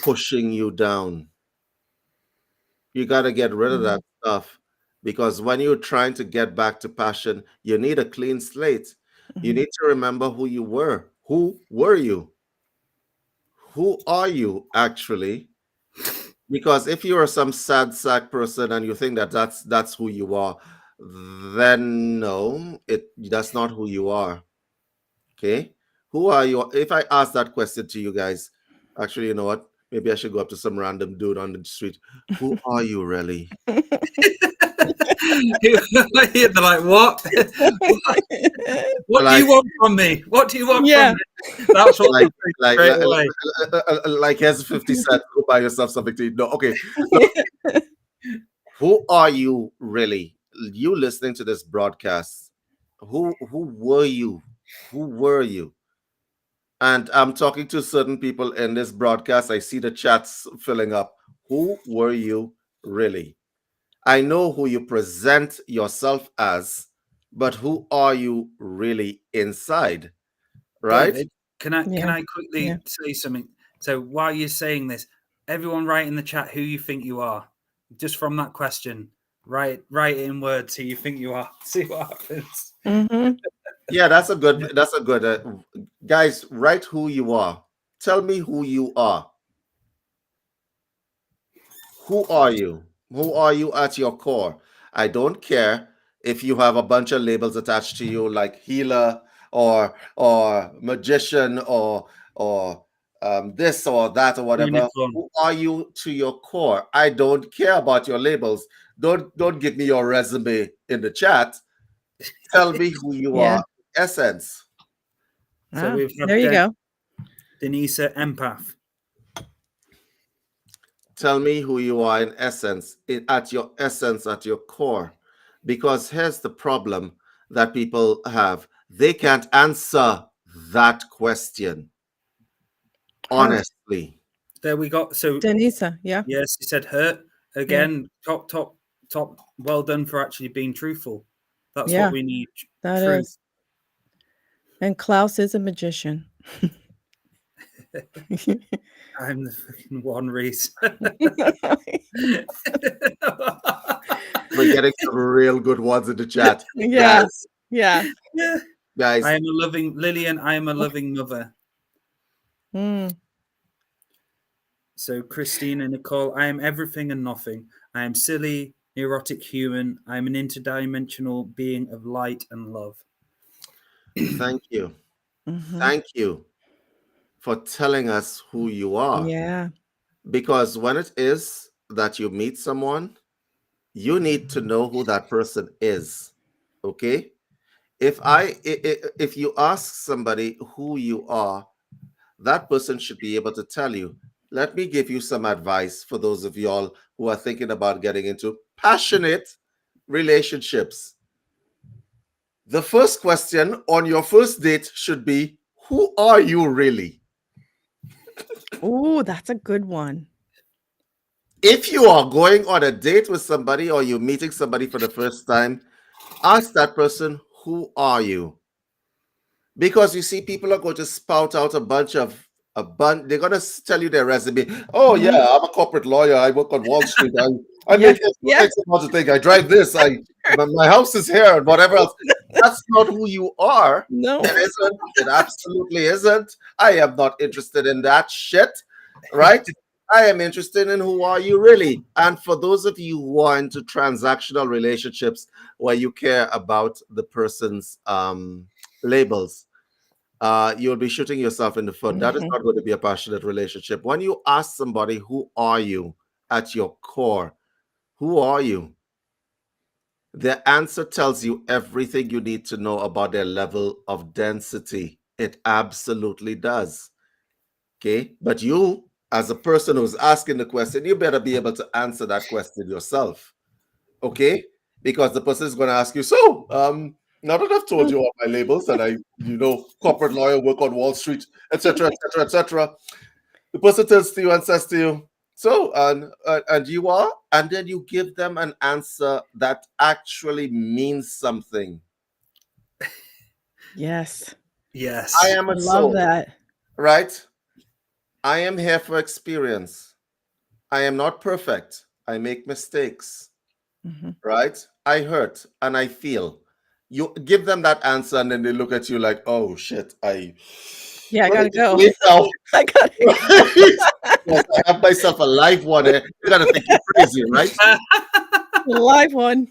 Speaker 2: pushing you down. You got to get rid of that stuff, because when you're trying to get back to passion, you need a clean slate. You need to remember who you were. Who were you? Who are you actually? Because if you're some sad sack person and you think that that's who you are, then no, that's not who you are. Okay, who are you? If I ask that question to you guys, actually, you know what? Maybe I should go up to some random dude on the street. Who are you really?
Speaker 1: They're like, what? What do you want from me? What do you want from me? That's what
Speaker 2: like here's 50 cents. Go buy yourself something to eat. No, okay. Who are you really? You listening to this broadcast? Who were you? Who were you? And I'm talking to certain people in this broadcast. I see the chats filling up. Who were you really? I know who you present yourself as, but who are you really inside? Right?
Speaker 1: David, can I quickly say something? So while you're saying this, everyone write in the chat who you think you are. Just from that question, write in words who you think you are. See what happens.
Speaker 2: Yeah, that's a good. Guys, write who you are. Tell me who you are. Who are you? Who are you at your core? I don't care if you have a bunch of labels attached to you, like healer or magician or this or that or whatever.
Speaker 1: Unicorn.
Speaker 2: Who are you to your core? I don't care about your labels. Don't give me your resume in the chat. Tell me who you are. Essence.
Speaker 1: So we've
Speaker 3: there you go.
Speaker 1: Denisa, empath.
Speaker 2: Tell me who you are in essence, at your essence, at your core. Because here's the problem that people have. They can't answer that question. Honestly.
Speaker 1: There we go. So
Speaker 3: Denisa, yeah.
Speaker 1: Yes, he said hurt. Again, top. Well done for actually being truthful. That's what we need.
Speaker 3: That is. And Klaus is a magician.
Speaker 1: I'm the fucking one, Reese.
Speaker 2: We're getting some real good ones in the chat.
Speaker 3: Yeah.
Speaker 2: Guys,
Speaker 3: Yeah.
Speaker 2: guys,
Speaker 1: I am a loving Lillian. I am a loving mother.
Speaker 3: Mm.
Speaker 1: So Christina Nicole, I am everything and nothing. I am silly, neurotic human. I am an interdimensional being of light and love.
Speaker 2: thank you.
Speaker 3: Mhm.
Speaker 2: Thank you for telling us who you are.
Speaker 3: Yeah.
Speaker 2: Because when it is that you meet someone, you need to know who that person is. Okay? If you ask somebody who you are, that person should be able to tell you. Let me give you some advice for those of y'all who are thinking about getting into passionate relationships. The first question on your first date should be, who are you really?
Speaker 3: Oh, that's a good one.
Speaker 2: If you are going on a date with somebody or you're meeting somebody for the first time, ask that person, who are you? Because you see, people are going to spout out they're going to tell you their resume. Oh,
Speaker 3: Mhm.
Speaker 2: yeah, I'm a corporate lawyer. I work on Wall Street. I
Speaker 3: Yeah,
Speaker 2: make
Speaker 3: yeah.
Speaker 2: X amount of things. I drive this. My house is here and whatever else. That's not who you are.
Speaker 3: No.
Speaker 2: It isn't. It absolutely isn't. I am not interested in that shit, right? I am interested in who are you really. And for those of you who are into transactional relationships where you care about the person's labels, you'll be shooting yourself in the foot. That is
Speaker 3: Mhm.
Speaker 2: not going to be a passionate relationship. When you ask somebody, who are you at your core? Who are you? Their answer tells you everything you need to know about their level of density. It absolutely does. Okay. But you, as a person who's asking the question, you better be able to answer that question yourself. Okay. Because the person is going to ask you, so, now that I've told you all my labels that corporate lawyer, work on Wall Street, etc., etc., etc., the person turns to you and says to you, so, and you are, and then you give them an answer that actually means something.
Speaker 3: Yes.
Speaker 1: Yes.
Speaker 2: I am
Speaker 3: I
Speaker 2: a
Speaker 3: love
Speaker 2: soul,
Speaker 3: that.
Speaker 2: right? I am here for experience. I am not perfect. I make mistakes,
Speaker 3: Mhm.
Speaker 2: right? I hurt and I feel. You give them that answer, and then they look at you like, "Oh shit,
Speaker 3: Yeah, I
Speaker 2: what
Speaker 3: gotta
Speaker 2: did you
Speaker 3: go.
Speaker 2: leave now?"
Speaker 3: I gotta
Speaker 2: Yes, I have myself a live one. They're gonna think you're crazy, right?
Speaker 3: live one.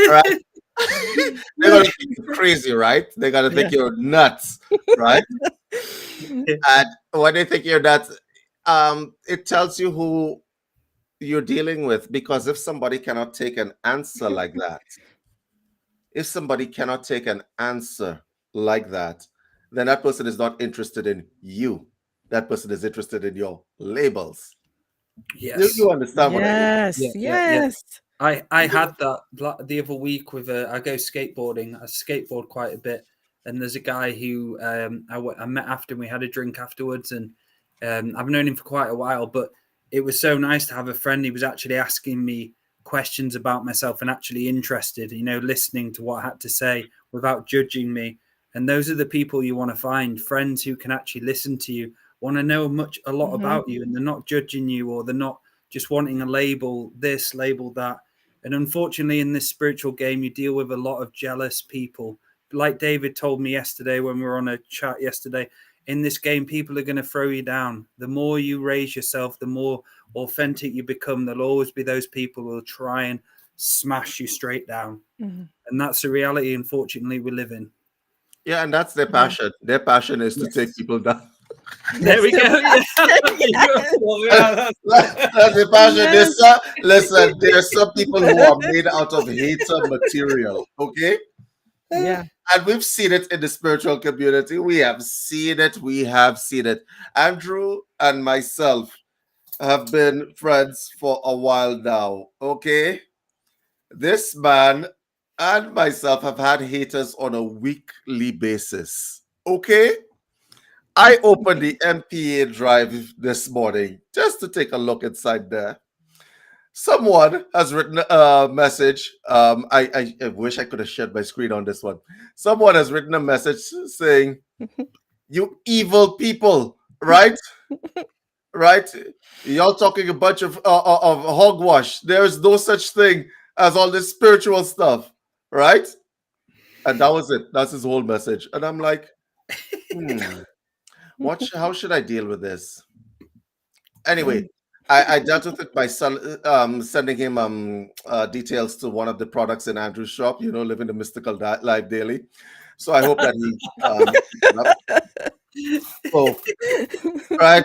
Speaker 2: Right? They're gonna think you're crazy, right? They're gonna
Speaker 3: Yeah.
Speaker 2: think you're nuts, right? And when they think you're nuts, it tells you who you're dealing with. Because if somebody cannot take an answer like that, if somebody cannot take an answer like that, then that person is not interested in you. That person is interested in your labels.
Speaker 1: Yes.
Speaker 2: You understand what I mean?
Speaker 1: Yeah,
Speaker 3: Yes.
Speaker 1: yeah, yeah.
Speaker 3: Yes.
Speaker 1: I had that the other week with I go skateboarding. I skateboard quite a bit, and there's a guy who I met after, and we had a drink afterwards, and I've known him for quite a while. But it was so nice to have a friend. He was actually asking me questions about myself and actually interested, listening to what I had to say without judging me. And those are the people you want to find, friends who can actually listen to you, want to know a lot
Speaker 3: Mhm.
Speaker 1: about you, and they're not judging you, or they're not just wanting a label this, label that. And unfortunately, in this spiritual game, you deal with a lot of jealous people. Like David told me yesterday when we were on a chat yesterday, in this game, people are going to throw you down. The more you raise yourself, the more authentic you become. There'll always be those people who will try and smash you straight down.
Speaker 3: Mhm.
Speaker 1: And that's the reality, unfortunately, we live in.
Speaker 2: Yeah, and that's their
Speaker 3: Yeah.
Speaker 2: passion. Their passion is to take
Speaker 1: Yes.
Speaker 2: people down.
Speaker 1: There we go. Yeah.
Speaker 3: Yes.
Speaker 1: Yeah,
Speaker 2: That's their passion.
Speaker 3: Yes.
Speaker 2: Listen, there are some people who are made out of hater material, okay?
Speaker 3: Yeah.
Speaker 2: And we've seen it in the spiritual community. We have seen it. We have seen it. Andrew and myself have been friends for a while now, okay? This man and myself have had haters on a weekly basis, okay? I opened the MPA drive this morning just to take a look inside there. Someone has written a message. I wish I could have shared my screen on this one. Someone has written a message saying, You evil people, right? Right? Y'all talking a bunch of hogwash. There's no such thing as all this spiritual stuff, right? And that was it. That's his whole message. And I'm like, how should I deal with this? Anyway, I dealt with it by sending him details to one of the products in Andrew's shop, living the mystical life daily. So I hope that he so, right.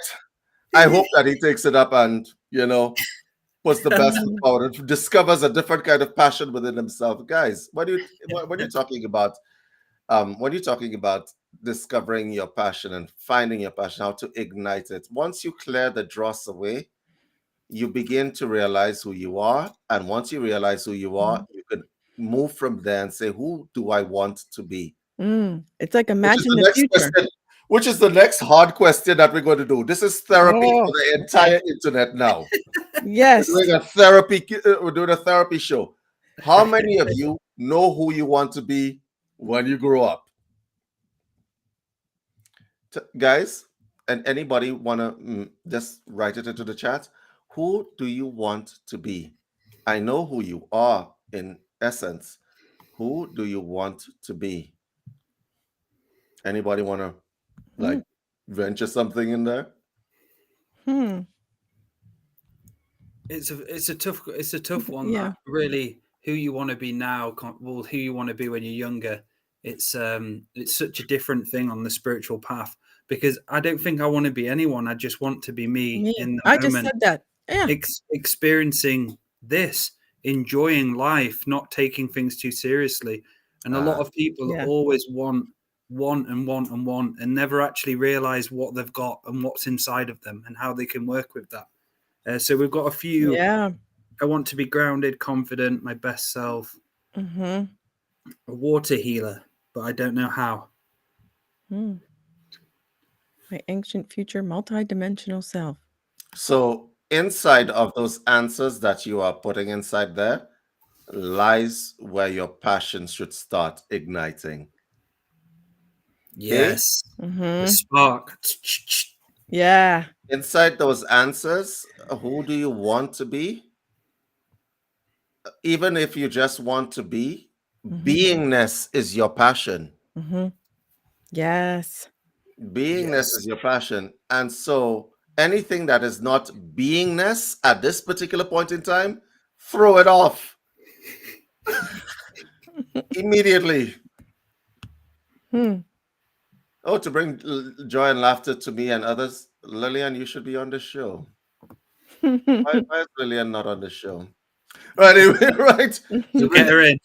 Speaker 2: I hope that he takes it up and, puts the best foot forward and discovers a different kind of passion within himself. Guys, when you're talking about discovering your passion and finding your passion, how to ignite it, once you clear the dross away, you begin to realize who you are. And once you realize who you are, you can move from there and say, who do I want to be?
Speaker 3: It's like imagine the future.
Speaker 2: Which is the next hard question that we're going to do. This is therapy for the entire internet now.
Speaker 3: Yes.
Speaker 2: We're doing a therapy show. How many of you know who you want to be when you grow up? Guys, and anybody want to just write it into the chat? Who do you want to be? I know who you are in essence. Who do you want to be? Anybody want to venture something in there?
Speaker 1: It's a tough one. Yeah. Really, who you want to be now, well, who you want to be when you're younger. It's such a different thing on the spiritual path, because I don't think I want to be anyone. I just want to be me in the moment.
Speaker 3: Just said that. Yeah.
Speaker 1: Experiencing this, enjoying life, not taking things too seriously. And a lot of people always want and never actually realize what they've got and what's inside of them and how they can work with that. So we've got a few.
Speaker 3: Yeah.
Speaker 1: I want to be grounded, confident, my best self. A water healer, but I don't know how.
Speaker 3: My ancient future multidimensional self.
Speaker 2: So inside of those answers that you are putting inside there lies where your passion should start igniting.
Speaker 1: Yes. The spark.
Speaker 3: Yeah.
Speaker 2: Inside those answers, who do you want to be? Even if you just want to be, beingness is your passion.
Speaker 3: Yes.
Speaker 2: Beingness is your passion. And so anything that is not beingness at this particular point in time, throw it off. Immediately. Oh, to bring joy and laughter to me and others, Lillian, you should be on the show. Why is Lillian not on the show? Anyway, right?
Speaker 1: So get her in.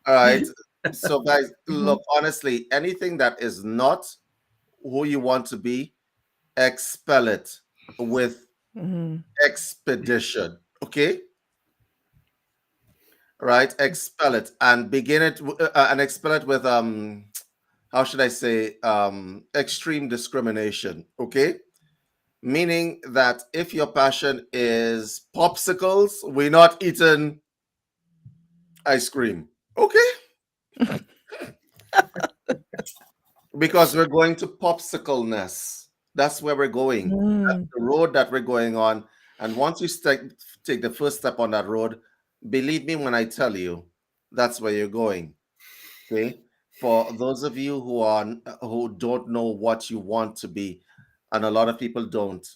Speaker 2: All right. So, guys, look, honestly, anything that is not who you want to be, expel it with expedition. Okay? Right? Expel it and begin it and expel it with how should I say, extreme discrimination. Okay? Meaning that if your passion is popsicles, we're not eating ice cream. Okay? Because we're going to popsicleness. That's where we're going. That's the road that we're going on. And once you take the first step on that road, believe me when I tell you, that's where you're going. Okay? For those of you who don't know what you want to be, and a lot of people don't.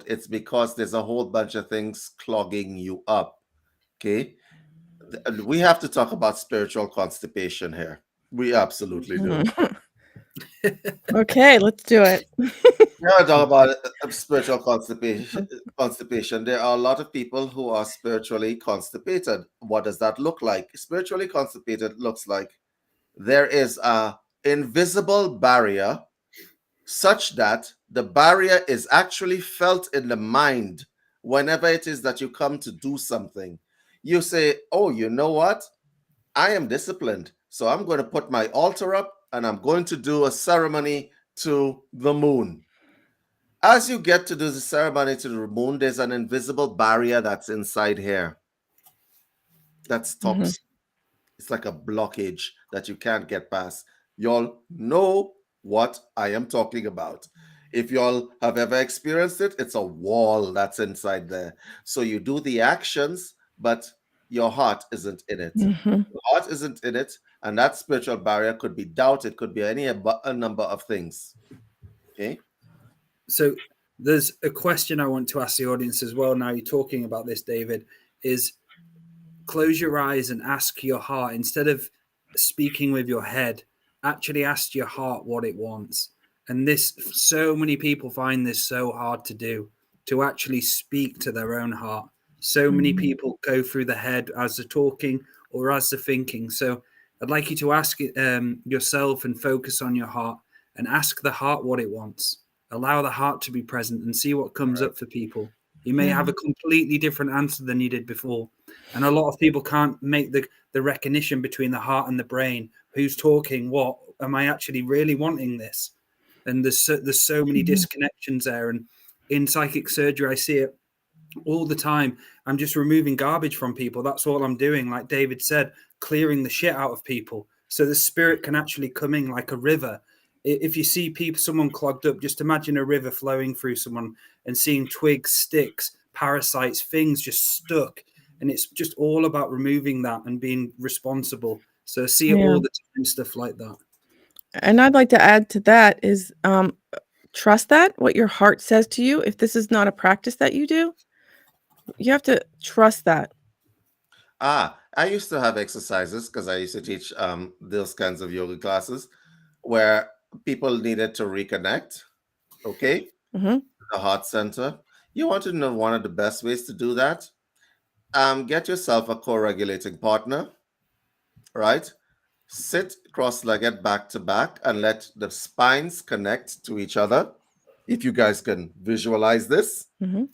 Speaker 2: It's because there's a whole bunch of things clogging you up. Okay? We have to talk about spiritual constipation here. We absolutely do.
Speaker 3: Okay, let's do it.
Speaker 2: We're talk about spiritual constipation. There are a lot of people who are spiritually constipated. What does that look like? Spiritually constipated looks like there is an invisible barrier such that the barrier is actually felt in the mind whenever it is that you come to do something. You say, oh, you know what? I am disciplined, so I'm going to put my altar up and I'm going to do a ceremony to the moon. As you get to do the ceremony to the moon, there's an invisible barrier that's inside here that stops. It's like a blockage that you can't get past. Y'all know what I am talking about. If y'all have ever experienced it, it's a wall that's inside there. So you do the actions, but your heart isn't in it.
Speaker 3: Mhm.
Speaker 2: Your heart isn't in it, and that spiritual barrier could be doubt. It could be a number of things. Okay.
Speaker 1: So there's a question I want to ask the audience as well. Now you're talking about this, David, is close your eyes and ask your heart instead of speaking with your head. Actually, ask your heart what it wants. And this, so many people find this so hard to do, to actually speak to their own heart. So many people go through the head as they're talking or as they're thinking. So I'd like you to ask yourself and focus on your heart and ask the heart what it wants. Allow the heart to be present and see what comes up for people. You may have a completely different answer than you did before. And a lot of people can't make the recognition between the heart and the brain. Who's talking? What am I actually really wanting this? And there's so many disconnections there. And in psychic surgery, I see it all the time. I'm just removing garbage from people. That's all I'm doing. Like David said, clearing the shit out of people so the spirit can actually come in like a river. If you see someone clogged up, just imagine a river flowing through someone and seeing twigs, sticks, parasites, things just stuck. And it's just all about removing that and being responsible. So I see it all the time, stuff like that.
Speaker 3: And I'd like to add to that is trust that, what your heart says to you. If this is not a practice that you do, you have to trust that.
Speaker 2: I used to have exercises because I used to teach those kinds of yoga classes where people needed to reconnect. Okay.
Speaker 3: Mhm.
Speaker 2: The heart center. You want to know one of the best ways to do that? Get yourself a co-regulating partner, right? Sit cross-legged back to back and let the spines connect to each other. If you guys can visualize this,
Speaker 3: Mhm.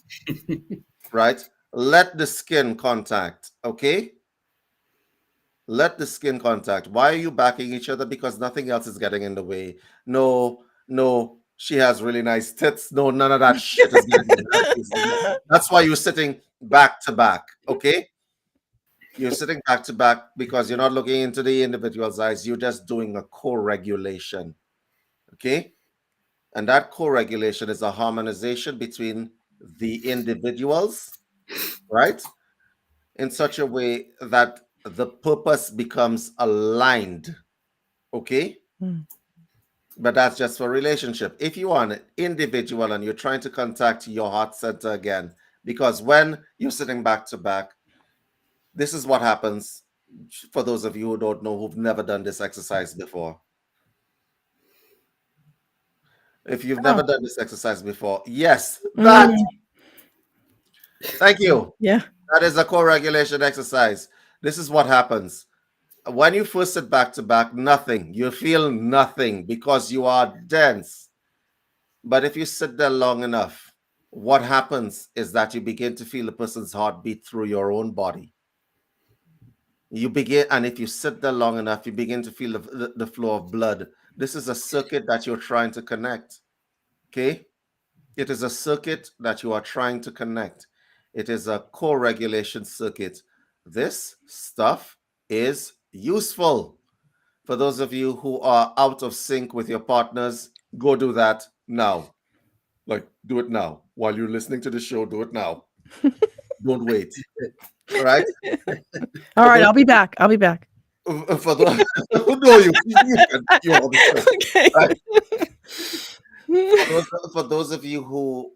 Speaker 2: right? Let the skin contact, okay? Let the skin contact. Why are you backing each other? Because nothing else is getting in the way. No, no, she has really nice tits. No, none of that shit is getting in the way. That's why you're sitting back to back, okay? You're sitting back to back because you're not looking into the individual's eyes. You're just doing a co-regulation, okay? And that co-regulation is a harmonization between the individuals, right? In such a way that the purpose becomes aligned, okay? But that's just for relationship. If you are an individual and you're trying to contact your heart center again, because when you're sitting back to back, this is what happens for those of you who don't know, who've never done this exercise before. If you've never done this exercise before, yes, that. Thank you.
Speaker 3: Yeah.
Speaker 2: That is a co-regulation exercise. This is what happens. When you first sit back to back, nothing. You feel nothing because you are dense. But if you sit there long enough, what happens is that you begin to feel the person's heartbeat through your own body. You begin, and if you sit there long enough, you begin to feel the flow of blood. This is a circuit that you're trying to connect. Okay? It is a circuit that you are trying to connect. It is a co-regulation circuit. This stuff is useful. For those of you who are out of sync with your partners, go do that now. Like, do it now. While you're listening to the show, do it now. Don't wait. All right?
Speaker 3: All right, I'll be back. I'll be back.
Speaker 2: For the no, you all
Speaker 3: Okay.
Speaker 2: Right? For those of you who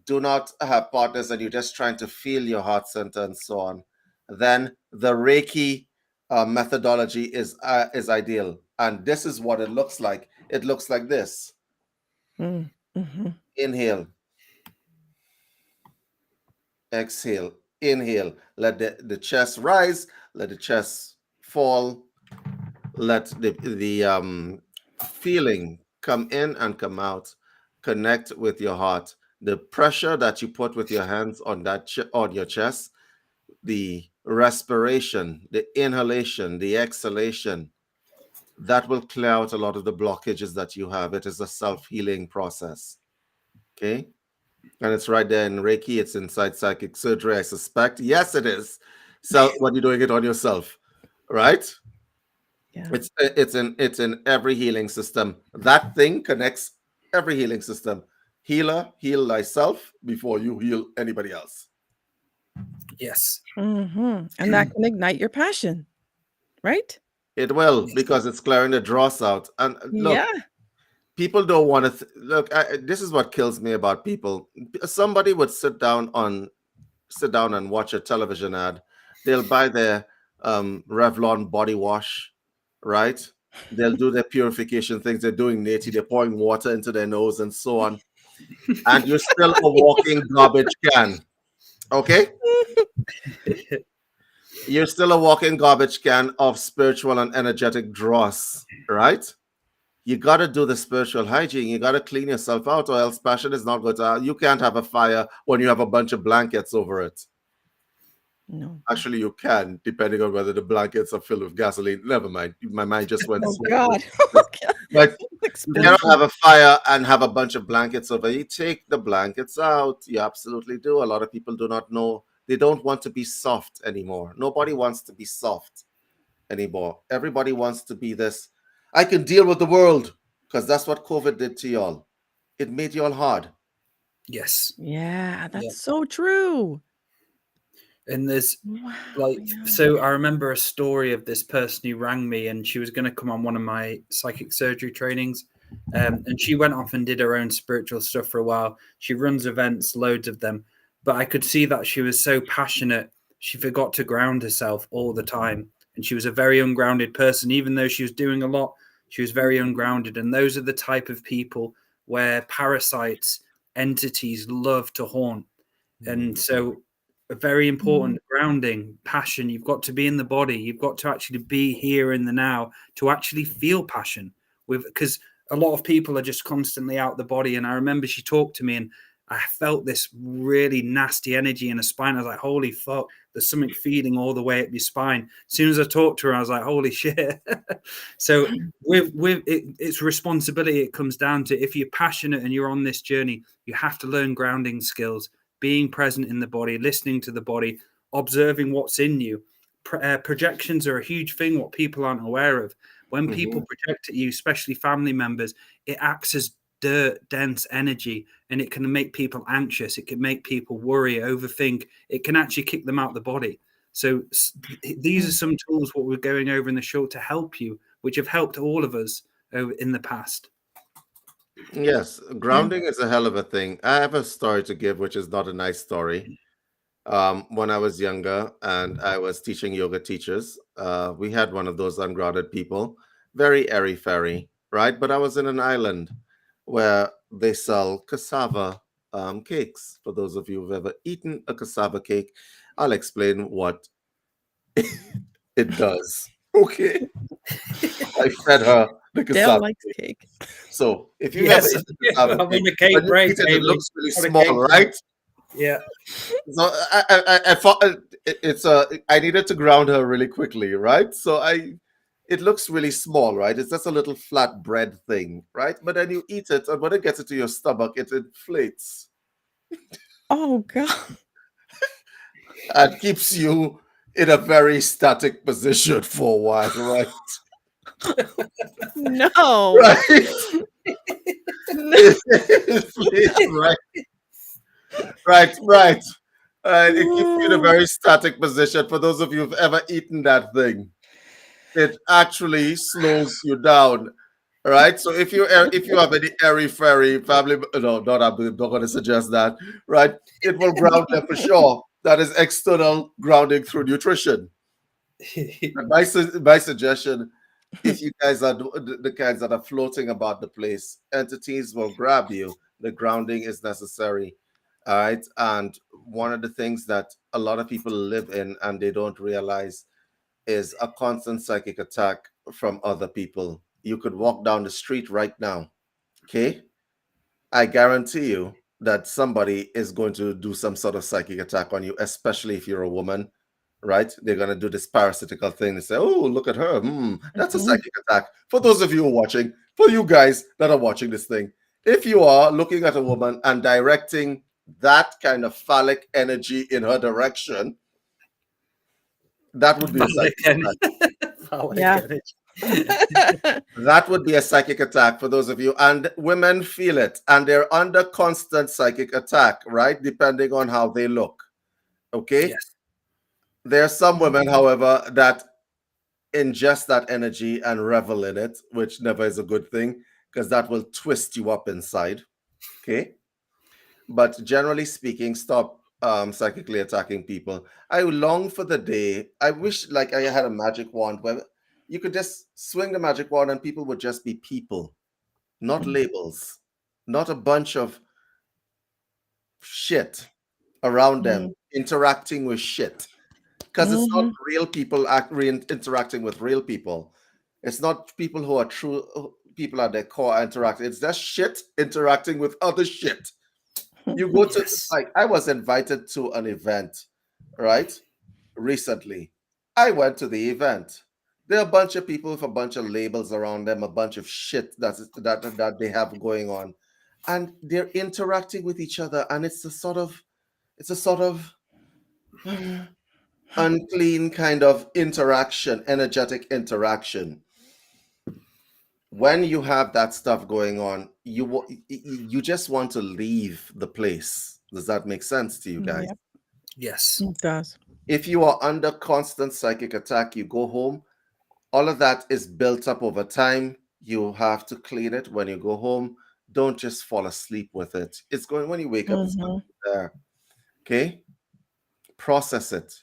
Speaker 2: do not have partners and you're just trying to feel your heart center and so on, then the Reiki methodology is ideal. And this is what it looks like. It looks like this. Inhale. Exhale. Inhale. Let the chest rise. Let the chest fall. Let the feeling come in and come out. Connect with your heart. The pressure that you put with your hands on that on your chest, the respiration, the inhalation, the exhalation, that will clear out a lot of the blockages that you have. It is a self-healing process. Okay? And it's right there in Reiki. It's inside psychic surgery, I suspect. Yes, it is. So when you're doing it on yourself, right?
Speaker 3: Yeah.
Speaker 2: It's in every healing system. That thing connects every healing system. Healer, heal thyself before you heal anybody else.
Speaker 1: Yes.
Speaker 3: And that can ignite your passion, right?
Speaker 2: It will,
Speaker 1: Yes.
Speaker 2: because it's clearing the dross out. And look,
Speaker 3: Yeah.
Speaker 2: people don't want to look. This is what kills me about people. Somebody would sit down and watch a television ad. They'll buy their Revlon body wash, right? They'll do their purification things. They're doing Maty. They're pouring water into their nose and so on. And you're still a walking garbage can. Okay? You're still a walking garbage can of spiritual and energetic dross, right? You got to do the spiritual hygiene. You got to clean yourself out, or else passion is not going to. You can't have a fire when you have a bunch of blankets over it.
Speaker 3: No.
Speaker 2: Actually, you can, depending on whether the blankets are filled with gasoline. Never mind. My mind just went.
Speaker 3: Oh God.
Speaker 2: But you
Speaker 3: Explosion.
Speaker 2: cannot have a fire and have a bunch of blankets over. You take the blankets out. You absolutely do. A lot of people do not know. They don't want to be soft anymore. Nobody wants to be soft anymore. Everybody wants to be this. I can deal with the world, because that's what COVID did to y'all. It made y'all hard.
Speaker 1: Yes.
Speaker 3: Yeah, that's so true.
Speaker 1: And there's
Speaker 3: Wow,
Speaker 1: like,
Speaker 3: yeah.
Speaker 1: so I remember a story of this person who rang me, and she was going to come on one of my psychic surgery trainings. And she went off and did her own spiritual stuff for a while. She runs events, loads of them. But I could see that she was so passionate, she forgot to ground herself all the time. And she was a very ungrounded person. Even though she was doing a lot, she was very ungrounded. And those are the type of people where parasites, entities love to haunt. And so a very important grounding, passion. You've got to be in the body. You've got to actually be here in the now to actually feel passion. Because a lot of people are just constantly out the body. And I remember she talked to me, and I felt this really nasty energy in her spine. I was like, holy fuck, there's something feeding all the way up your spine. As soon as I talked to her, I was like, holy shit. So it's responsibility. It comes down to, if you're passionate and you're on this journey, you have to learn grounding skills, being present in the body, listening to the body, observing what's in you. Projections are a huge thing, what people aren't aware of. When people project at you, especially family members, it acts as dirt, dense energy, and it can make people anxious. It can make people worry, overthink. It can actually kick them out the body. So these are some tools, what we're going over in the show, to help you, which have helped all of us in the past.
Speaker 2: Yes, grounding is a hell of a thing. I have a story to give, which is not a nice story. When I was younger and I was teaching yoga teachers, we had one of those ungrounded people, very airy-fairy, right? But I was in an island where they sell cassava cakes. For those of you who've ever eaten a cassava cake, I'll explain what it does. Okay. I fed her the
Speaker 3: Dale
Speaker 2: cassava
Speaker 3: likes
Speaker 2: cake.
Speaker 3: cake.
Speaker 2: So if you've
Speaker 1: Yes,
Speaker 2: ever eaten cassava
Speaker 1: I'm on
Speaker 2: cake,
Speaker 1: the cake
Speaker 2: when you
Speaker 1: break,
Speaker 2: eat it, it
Speaker 1: baby.
Speaker 2: looks really
Speaker 1: On a
Speaker 2: small,
Speaker 1: cake
Speaker 2: right?
Speaker 1: Yeah.
Speaker 2: So I thought I needed to ground her really quickly, right? So it looks really small, right? It's just a little flat bread thing, right? But then you eat it, and when it gets into your stomach, it inflates
Speaker 3: Oh God.
Speaker 2: and keeps you in a very static position for a while, right?
Speaker 3: No.
Speaker 2: Right? Inflates, right? Right. It keeps you in a very static position. For those of you who've ever eaten that thing, it actually slows you down. Right. So if you have any airy fairy family, no, I'm not going to suggest that. Right. It will ground them for sure. That is external grounding through nutrition. And my suggestion, if you guys are the kinds that are floating about the place, entities will grab you. The grounding is necessary. All right. And one of the things that a lot of people live in and they don't realize is a constant psychic attack from other people. You could walk down the street right now. Okay. I guarantee you that somebody is going to do some sort of psychic attack on you, especially if you're a woman, right? They're going to do this parasitical thing and say, oh, look at her. That's a psychic attack. For those of you who are watching, for you guys that are watching this thing, if you are looking at a woman and directing that kind of phallic energy in her direction, that would be a psychic attack.
Speaker 3: Yeah.
Speaker 2: That would be a psychic attack for those of you. And women feel it. And they're under constant psychic attack, right? Depending on how they look. Okay?
Speaker 1: Yes.
Speaker 2: There are some women, however, that ingest that energy and revel in it, which never is a good thing because that will twist you up inside. Okay? But generally speaking, stop psychically attacking people. I long for the day. I wish like I had a magic wand where you could just swing the magic wand and people would just be people, not labels, not a bunch of shit around them interacting with shit. Because it's not real people interacting with real people. It's not people who are true people at their core interacting. It's just shit interacting with other shit. You go to like I was invited to an event, right? Recently. I went to the event. There are a bunch of people with a bunch of labels around them, a bunch of shit that they have going on. And they're interacting with each other, and it's a sort of unclean kind of interaction, energetic interaction. When you have that stuff going on, you just want to leave the place. Does that make sense to you guys?
Speaker 3: Yep.
Speaker 1: Yes.
Speaker 3: It does.
Speaker 2: If you are under constant psychic attack, you go home. All of that is built up over time. You have to clean it when you go home. Don't just fall asleep with it. It's going when you wake up, it's there. Okay? Process it.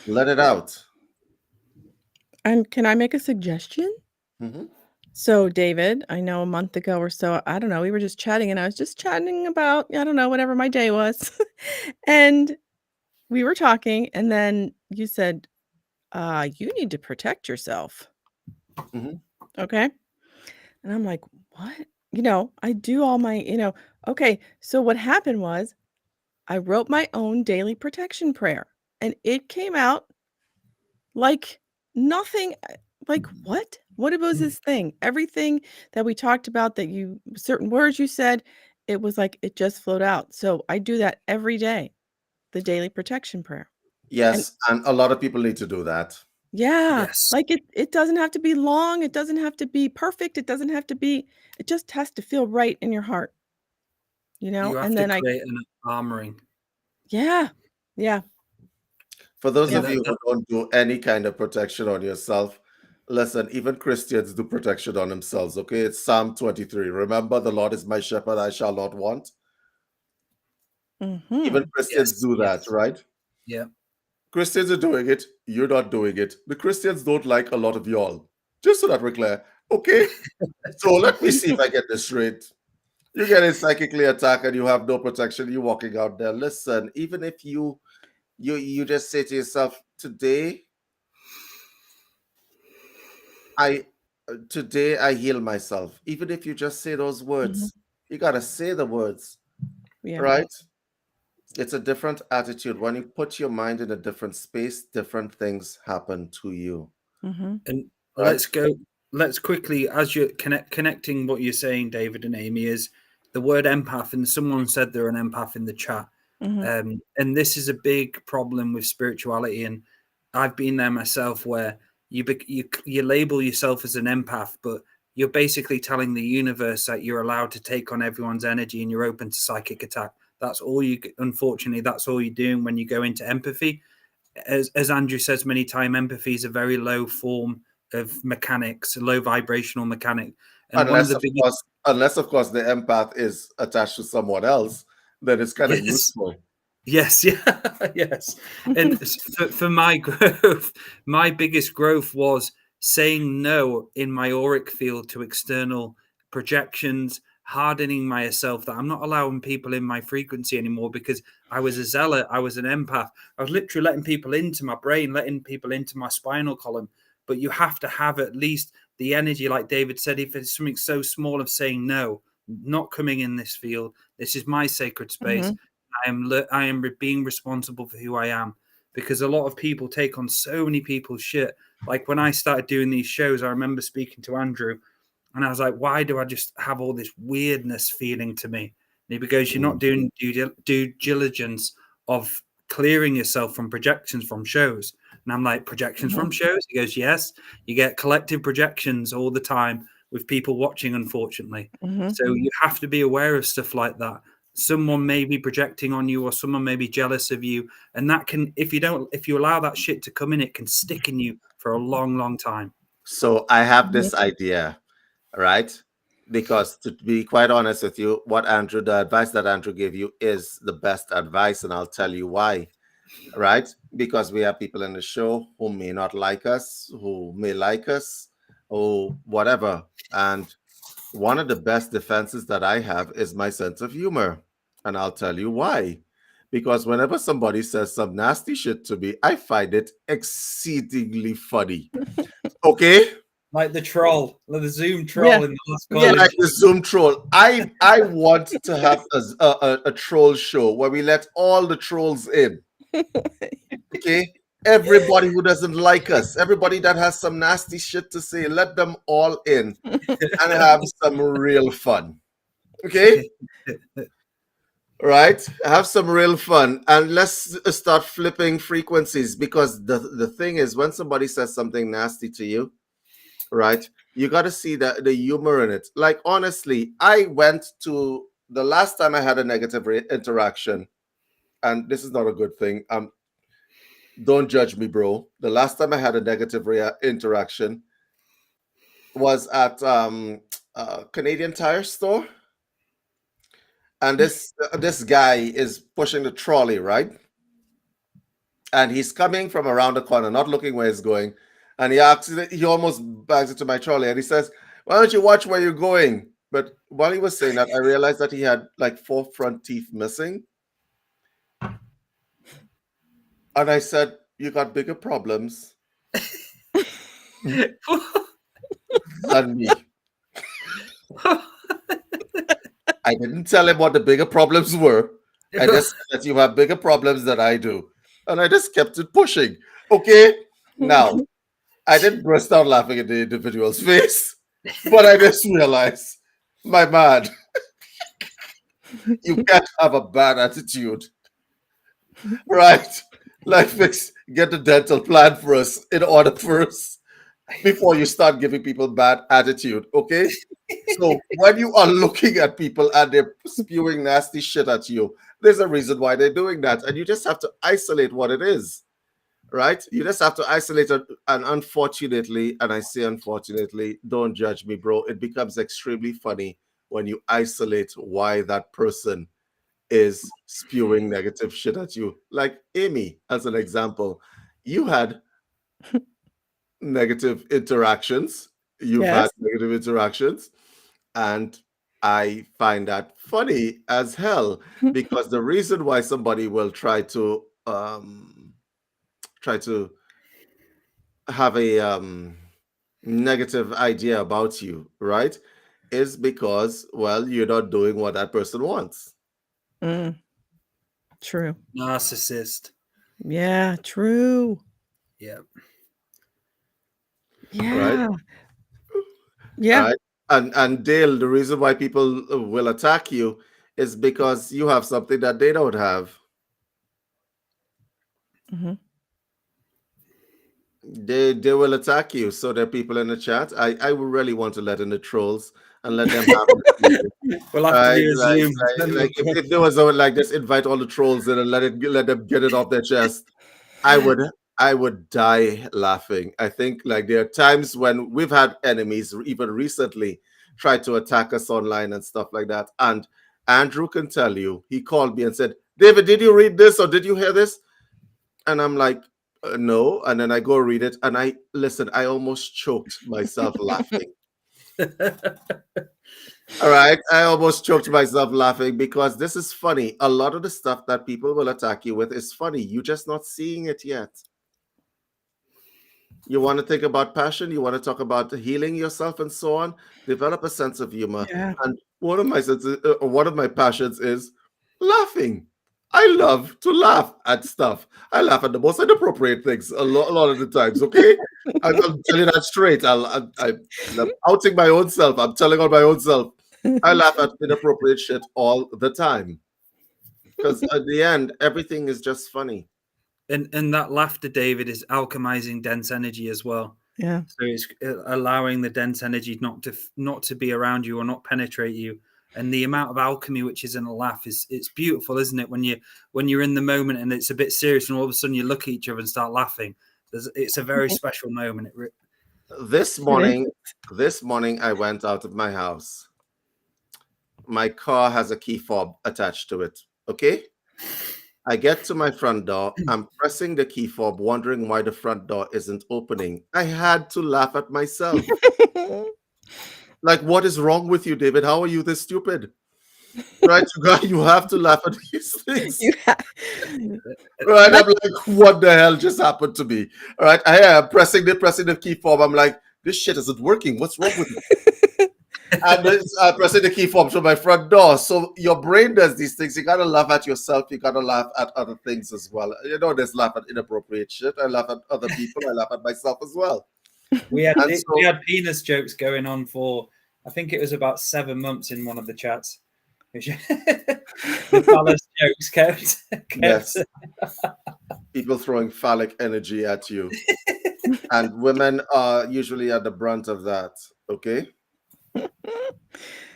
Speaker 2: Let it out.
Speaker 3: And can I make a suggestion?
Speaker 2: Mm-hmm.
Speaker 3: So, David, I know a month ago or so, I don't know, we were just chatting and I was just chatting about, I don't know, whatever my day was. And we were talking, and then you said, you need to protect yourself.
Speaker 2: Mm-hmm.
Speaker 3: Okay. And I'm like, what? I do all my, okay. So what happened was I wrote my own daily protection prayer, and it came out like nothing. Like, what? What was this thing? Everything that we talked about, certain words you said, it was like it just flowed out. So I do that every day, the daily protection prayer.
Speaker 2: Yes, and a lot of people need to do that.
Speaker 3: Yeah,
Speaker 1: Yes.
Speaker 3: like it doesn't have to be long, it doesn't have to be perfect, it just has to feel right in your heart.
Speaker 1: You have
Speaker 3: And
Speaker 1: to
Speaker 3: then
Speaker 1: create an armoring.
Speaker 3: Yeah.
Speaker 2: For those
Speaker 3: Yeah.
Speaker 2: of you who don't do any kind of protection on yourself, listen, even Christians do protection on themselves, okay? It's Psalm 23. Remember, the Lord is my shepherd, I shall not want. Even Christians do that, right?
Speaker 1: Yeah.
Speaker 2: Christians are doing it. You're not doing it. The Christians don't like a lot of y'all. Just so that we're clear. Okay? So let me see if I get this straight. You're getting psychically attacked and you have no protection. You're walking out there. Listen, even if you just say to yourself, today I heal myself. Even if you just say those words, you gotta say the words,
Speaker 3: Yeah.
Speaker 2: right? It's a different attitude. When you put your mind in a different space, different things happen to you.
Speaker 1: And
Speaker 2: Right?
Speaker 1: let's quickly, as you're connecting what you're saying, David and Amy, is the word empath, and someone said they're an empath in the chat. And this is a big problem with spirituality, and I've been there myself, where you label yourself as an empath, but you're basically telling the universe that you're allowed to take on everyone's energy and you're open to psychic attack. Unfortunately, that's all you're doing when you go into empathy. As Andrew says many times, empathy is a very low form of mechanics, a low vibrational mechanic. And
Speaker 2: unless of course the empath is attached to someone else, then it's kind of useful.
Speaker 1: Yes, yes. And for my growth, my biggest growth was saying no in my auric field to external projections, hardening myself that I'm not allowing people in my frequency anymore, because I was a zealot, I was an empath. I was literally letting people into my brain, letting people into my spinal column. But you have to have at least the energy, like David said, if it's something so small, of saying no, not coming in this field. This is my sacred space. I am being responsible for who I am, because a lot of people take on so many people's shit. Like when I started doing these shows, I remember speaking to Andrew, and I was like, why do I just have all this weirdness feeling to me? And he goes, you're not doing due diligence of clearing yourself from projections from shows. And I'm like, projections from shows? He goes, yes. You get collective projections all the time with people watching, unfortunately. So you have to be aware of stuff like that. Someone may be projecting on you, or someone may be jealous of you. And that can, if you allow that shit to come in, it can stick in you for a long, long time.
Speaker 2: So I have this idea, right? Because to be quite honest with you, the advice that Andrew gave you is the best advice, and I'll tell you why, right? Because we have people in the show who may not like us, who may like us, or whatever. And one of the best defenses that I have is my sense of humor. And I'll tell you why. Because whenever somebody says some nasty shit to me, I find it exceedingly funny. Okay?
Speaker 1: Like the troll, like the Zoom troll in the last
Speaker 2: Yeah, like the Zoom troll. I want to have a troll show where we let all the trolls in. Okay? Everybody who doesn't like us, everybody that has some nasty shit to say, let them all in and have some real fun. Okay? Right? Have some real fun. And let's start flipping frequencies, because the thing is, when somebody says something nasty to you, right, you got to see the humor in it. Like, honestly, I went to the last time I had a negative interaction, and this is not a good thing. Don't judge me, bro. The last time I had a negative interaction was at a Canadian Tire store. And this guy is pushing the trolley, right? And he's coming from around the corner, not looking where he's going. And he almost bags into my trolley, and he says, "Why don't you watch where you're going?" But while he was saying that, I realized that he had like 4 front teeth missing. And I said, "You got bigger problems than me." I didn't tell him what the bigger problems were. I just said that you have bigger problems than I do. And I just kept it pushing. Okay? Now, I didn't burst out laughing at the individual's face, but I just realized, my man, you can't have a bad attitude. Right? Like, get the dental plan for us in order first before you start giving people bad attitude. Okay? So when you are looking at people and they're spewing nasty shit at you, there's a reason why they're doing that. And you just have to isolate what it is, right? You just have to isolate it. And unfortunately, and I say unfortunately, don't judge me, bro. It becomes extremely funny when you isolate why that person is spewing negative shit at you. Like Amy, as an example, you had negative interactions. You've had negative interactions. And I find that funny as hell, because the reason why somebody will try to have a negative idea about you, right, is because, well, you're not doing what that person wants.
Speaker 3: True.
Speaker 1: Narcissist.
Speaker 3: Yeah, true.
Speaker 1: Yeah.
Speaker 3: Yeah.
Speaker 2: Right?
Speaker 3: Yeah.
Speaker 2: Right? And Dale, the reason why people will attack you is because you have something that they don't have. They will attack you. So there are people in the chat. I would really want to let in the trolls and let them have it.
Speaker 1: We'll have to do a Zoom.
Speaker 2: Like if there was like, just invite all the trolls in and let them get it off their chest. I would die laughing. I think like there are times when we've had enemies, even recently, try to attack us online and stuff like that. And Andrew can tell you, he called me and said, "David, did you read this or did you hear this?" And I'm like, "No." And then I go read it, and I almost choked myself laughing. All right, I almost choked myself laughing, because this is funny. A lot of the stuff that people will attack you with is funny. You're just not seeing it yet. You want to think about passion, you want to talk about healing yourself and so on, develop a sense of humor.
Speaker 3: Yeah.
Speaker 2: And one of my passions is laughing. I love to laugh at stuff. I laugh at the most inappropriate things a lot of the times, okay? I'm telling you that straight. I'm outing my own self. I'm telling on my own self. I laugh at inappropriate shit all the time. Because at the end, everything is just funny.
Speaker 1: And that laughter, David, is alchemizing dense energy as well.
Speaker 3: Yeah.
Speaker 1: So it's allowing the dense energy not to be around you or not penetrate you. And the amount of alchemy which is in a laugh it's beautiful, isn't it? When you're in the moment and it's a bit serious, and all of a sudden you look at each other and start laughing. It's a very special moment.
Speaker 2: This morning I went out of my house. My car has a key fob attached to it. Okay. I get to my front door. I'm pressing the key fob, wondering why the front door isn't opening. I had to laugh at myself. Like, what is wrong with you, David? How are you this stupid? Right, you have to laugh at these things. Right, I'm like, what the hell just happened to me? All right, I am pressing the key fob. I'm like, this shit isn't working. What's wrong with me? And I'm pressing the key fob to my front door. So your brain does these things. You gotta laugh at yourself. You gotta laugh at other things as well. You don't just laugh at inappropriate shit. I laugh at other people. I laugh at myself as well.
Speaker 1: We had penis jokes going on for, I think it was about 7 months in one of the chats. The phallus jokes kept.
Speaker 2: Yes. People throwing phallic energy at you. And women are usually at the brunt of that. Okay?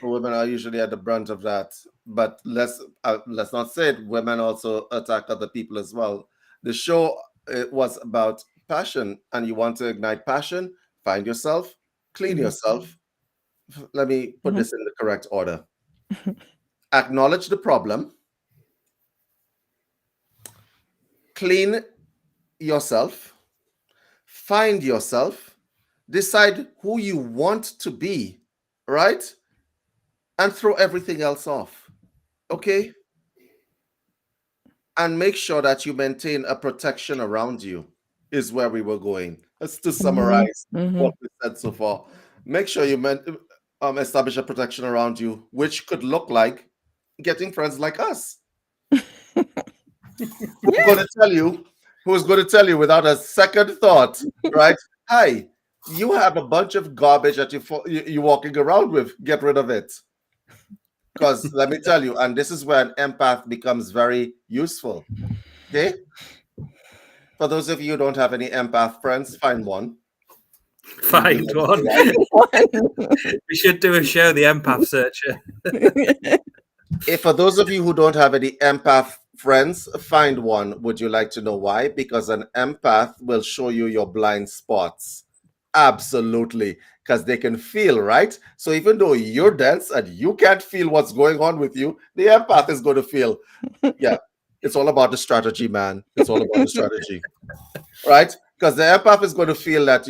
Speaker 2: Women are usually at the brunt of that. But let's not say it. Women also attack other people as well. The show was about passion, and you want to ignite passion, find yourself, clean yourself. Let me put this in the correct order. Acknowledge the problem, clean yourself, find yourself, decide who you want to be, right? And throw everything else off, okay? And make sure that you maintain a protection around you is where we were going. Let's to summarize what we said so far. Make sure you establish a protection around you, which could look like getting friends like us. Who's going to tell you without a second thought, right? Hi, you have a bunch of garbage that you're walking around with. Get rid of it. Because let me tell you, and this is where an empath becomes very useful. Okay? For those of you who don't have any empath friends, find one.
Speaker 1: Find one. We should do a show, the Empath Searcher.
Speaker 2: If for those of you who don't have any empath friends, find one. Would you like to know why? Because an empath will show you your blind spots. Absolutely. Because they can feel, right? So even though you're dense and you can't feel what's going on with you, the empath is going to feel. Yeah. It's all about the strategy, man. It's all about the strategy. Right? Because the empath is going to feel that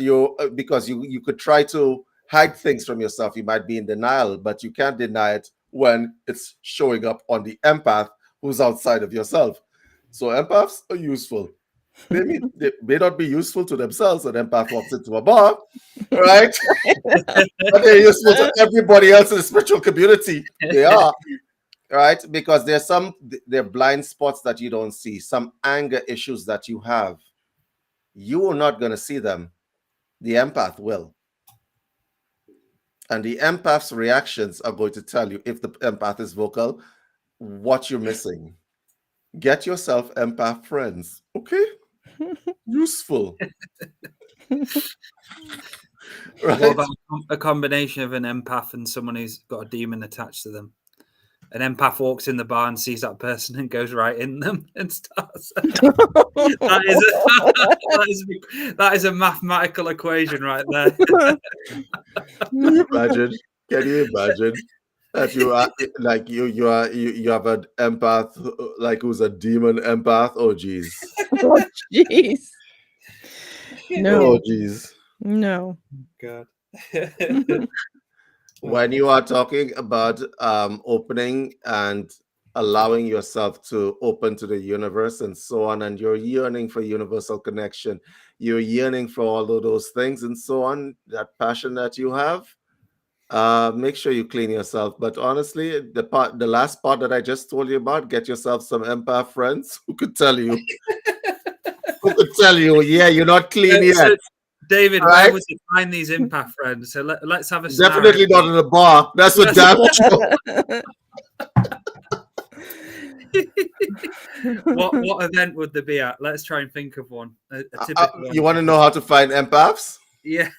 Speaker 2: because you could try to hide things from yourself. You might be in denial, but you can't deny it when it's showing up on the empath who's outside of yourself. So empaths are useful. They may not be useful to themselves. An empath walks into a bar, right? But they're useful to everybody else in the spiritual community. They are, right? Because there are blind spots that you don't see, some anger issues that you have. You are not going to see them. The empath will. And the empath's reactions are going to tell you, if the empath is vocal, what you're missing. Get yourself empath friends. Okay? Useful. Right?
Speaker 1: What about a combination of an empath and someone who's got a demon attached to them? An empath walks in the bar and sees that person and goes right in them and starts. That is a mathematical equation right there.
Speaker 2: Can you imagine that you are like you have an empath like who's a demon empath? Oh geez.
Speaker 3: Oh jeez. No.
Speaker 2: Oh geez.
Speaker 3: No.
Speaker 1: God.
Speaker 2: When you are talking about opening and allowing yourself to open to the universe and so on, and you're yearning for universal connection, you're yearning for all of those things and so on, that passion that you have, make sure you clean yourself. But honestly, the last part that I just told you about, get yourself some empath friends who could tell you, yeah, you're not clean yet.
Speaker 1: David,
Speaker 2: right?
Speaker 1: Where would you find these empath friends? So let's have a
Speaker 2: definitely not in a bar. That's what damn sure.
Speaker 1: What event would there be at? Let's try and think of one. A typical one.
Speaker 2: You want to know how to find empaths?
Speaker 1: Yes.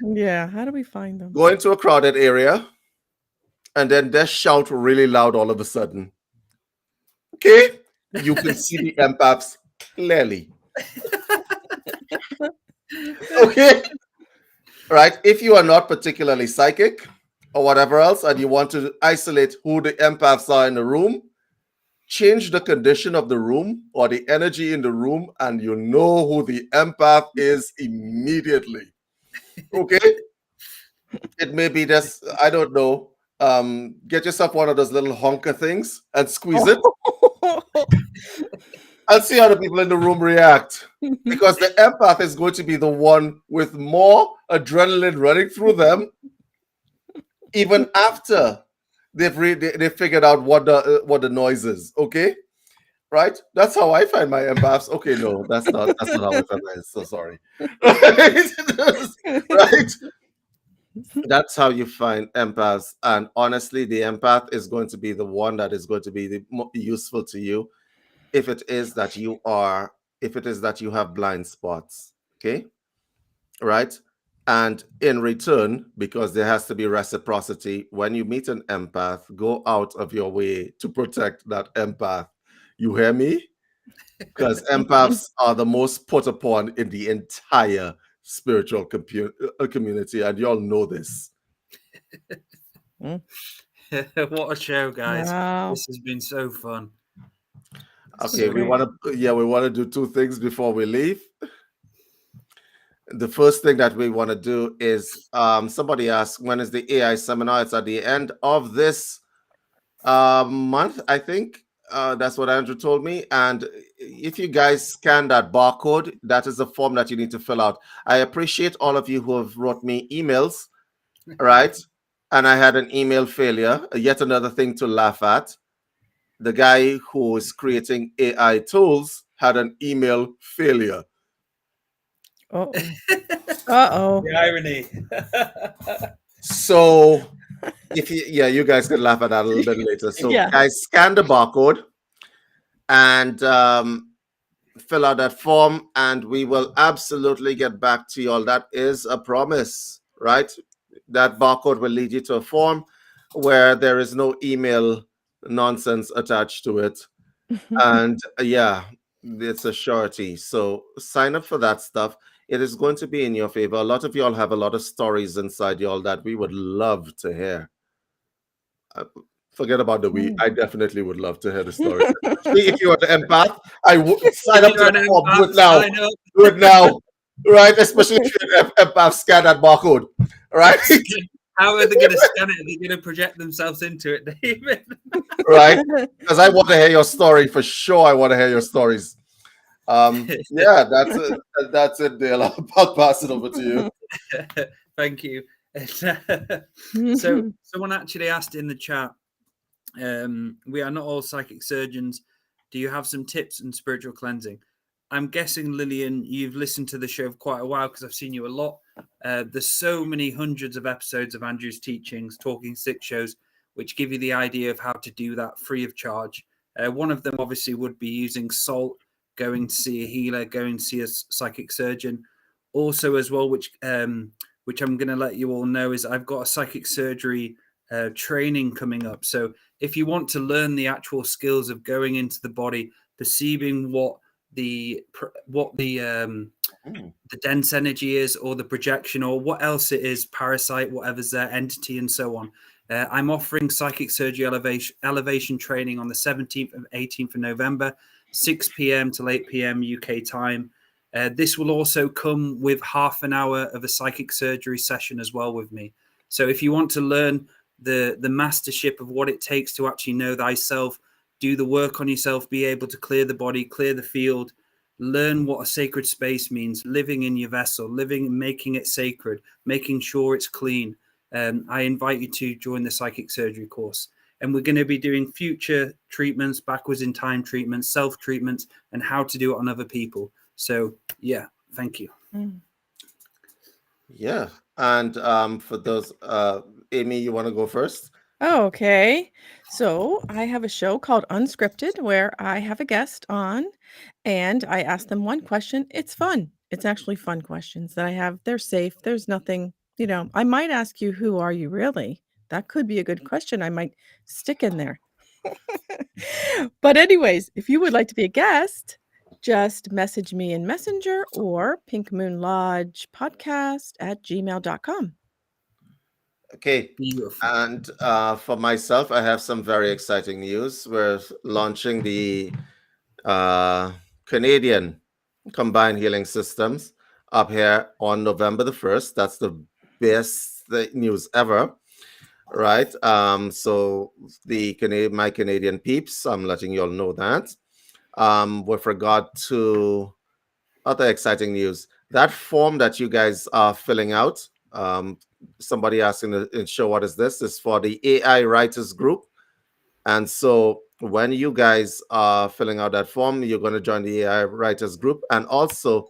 Speaker 3: Yeah, how do we find them?
Speaker 2: Go into a crowded area and then just shout really loud all of a sudden. Okay? You can see the empaths clearly. Okay? Right? If you are not particularly psychic or whatever else, and you want to isolate who the empaths are in the room, change the condition of the room or the energy in the room, and you know who the empath is immediately. Okay? It may be just, I don't know, get yourself one of those little honker things and squeeze it. And see how the people in the room react. Because the empath is going to be the one with more adrenaline running through them, even after they figured out what the noise is. Okay, right? That's how I find my empaths. Okay, no, that's not how I find mine. So sorry. Right? That's how you find empaths. And honestly, the empath is going to be the one that is going to be the useful to you. If it is that you have blind spots, okay, right? And in return, because there has to be reciprocity, when you meet an empath, go out of your way to protect that empath. You hear me? Because empaths are the most put upon in the entire spiritual community, and y'all know this.
Speaker 1: What a show, guys.
Speaker 3: Wow.
Speaker 1: This has been so fun.
Speaker 2: Okay, we want to do two things before we leave. The first thing that we want to do is somebody asked, when is the AI seminar? It's at the end of this month, I think. That's what Andrew told me. And if you guys scan that barcode, that is the form that you need to fill out. I appreciate all of you who have wrote me emails, right? And I had an email failure, yet another thing to laugh at. The guy who is creating AI tools had an email failure.
Speaker 3: Uh-oh.
Speaker 1: The irony.
Speaker 2: So, you guys could laugh at that a little bit later. So, guys, scan the barcode and fill out that form, and we will absolutely get back to you all. That is a promise, right? That barcode will lead you to a form where there is no email nonsense attached to it. And it's a surety. So sign up for that stuff. It is going to be in your favor. A lot of y'all have a lot of stories inside y'all that we would love to hear. Forget about the we. I definitely would love to hear the story. If you are the empath, I would sign up to the form. Do it now. Do it now. Right? Especially if you're an empath, scan that barcode. Right?
Speaker 1: How are they going to scan it? Are they going to project themselves into it, David?
Speaker 2: Right? Because I want to hear your story for sure. I want to hear your stories. That's it. That's it, Dale. I'll pass it over to you.
Speaker 1: Thank you. So someone actually asked in the chat, we are not all psychic surgeons. Do you have some tips on spiritual cleansing? I'm guessing, Lillian, you've listened to the show for quite a while because I've seen you a lot. There's so many hundreds of episodes of Andrew's teachings, talking sick shows, which give you the idea of how to do that free of charge. One of them obviously would be using salt, going to see a healer, going to see a psychic surgeon. Also as well, which I'm going to let you all know, is I've got a psychic surgery training coming up. So if you want to learn the actual skills of going into the body, perceiving what the dense energy is, or the projection, or what else it is, parasite, whatever's there, entity, and so on. I'm offering psychic surgery elevation training on the 17th and 18th of November, 6 p.m. till 8 p.m. UK time. This will also come with half an hour of a psychic surgery session as well with me. So if you want to learn the mastership of what it takes to actually know thyself, do the work on yourself, be able to clear the body, clear the field, learn what a sacred space means, living in your vessel, making it sacred, making sure it's clean. I invite you to join the psychic surgery course. And we're going to be doing future treatments, backwards in time treatments, self-treatments, and how to do it on other people. So, thank you.
Speaker 2: Yeah. And for those, Amy, you want to go first?
Speaker 3: Okay. So I have a show called Unscripted where I have a guest on and I ask them one question. It's fun. It's actually fun questions that I have. They're safe. There's nothing, I might ask you, who are you really? That could be a good question. I might stick in there. But anyways, if you would like to be a guest, just message me in Messenger or Pink Moon Lodge podcast at gmail.com.
Speaker 2: Okay.
Speaker 1: Beautiful.
Speaker 2: And for myself, I have some very exciting news. We're launching the Canadian Combined Healing Systems up here on November the 1st. That's the best news ever, right? So my Canadian peeps, I'm letting you all know that. With regard to other exciting news, that form that you guys are filling out, somebody asking the show, what is this? This is for the AI writers group. And so when you guys are filling out that form, you're going to join the AI writers group. And also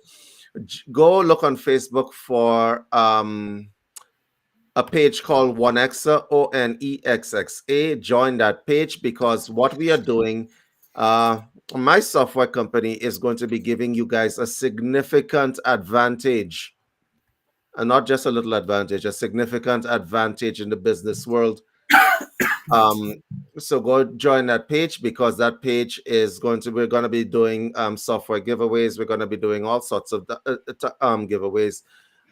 Speaker 2: go look on Facebook for a page called Onexa, ONEXXA. Join that page, because what we are doing, my software company is going to be giving you guys a significant advantage, and not just a little advantage, a significant advantage in the business world. So go join that page, because that page is we're going to be doing software giveaways. We're going to be doing all sorts of giveaways.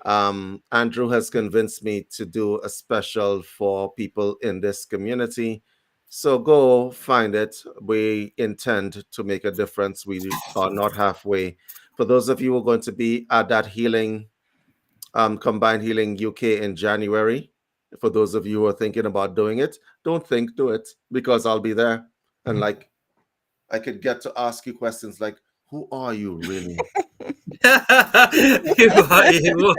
Speaker 2: Andrew has convinced me to do a special for people in this community. So go find it. We intend to make a difference. We are not halfway. For those of you who are going to be at that healing, Combined Healing UK in January, for those of you who are thinking about doing it, don't think, do it, because I'll be there. And like, I could get to ask you questions like, who are you really?
Speaker 1: Who are you?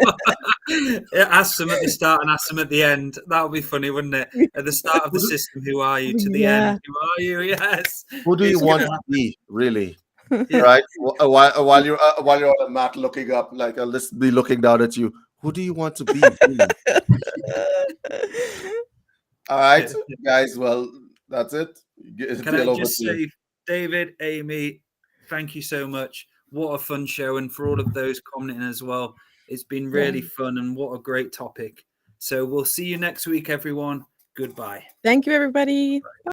Speaker 1: Ask them at the start and ask them at the end. That would be funny, wouldn't it? At the start of the system, who are you? To the end, who are you? Yes.
Speaker 2: Who do you want to be, really? Right? While you're on the mat looking up, like I'll just be looking down at you. Who do you want to be, really? All right, guys. Well, that's it.
Speaker 1: Can I just say, David, Amy, thank you so much. What a fun show, and for all of those commenting as well. It's been really fun, and what a great topic. So we'll see you next week, everyone. Goodbye.
Speaker 3: Thank you, everybody. Bye.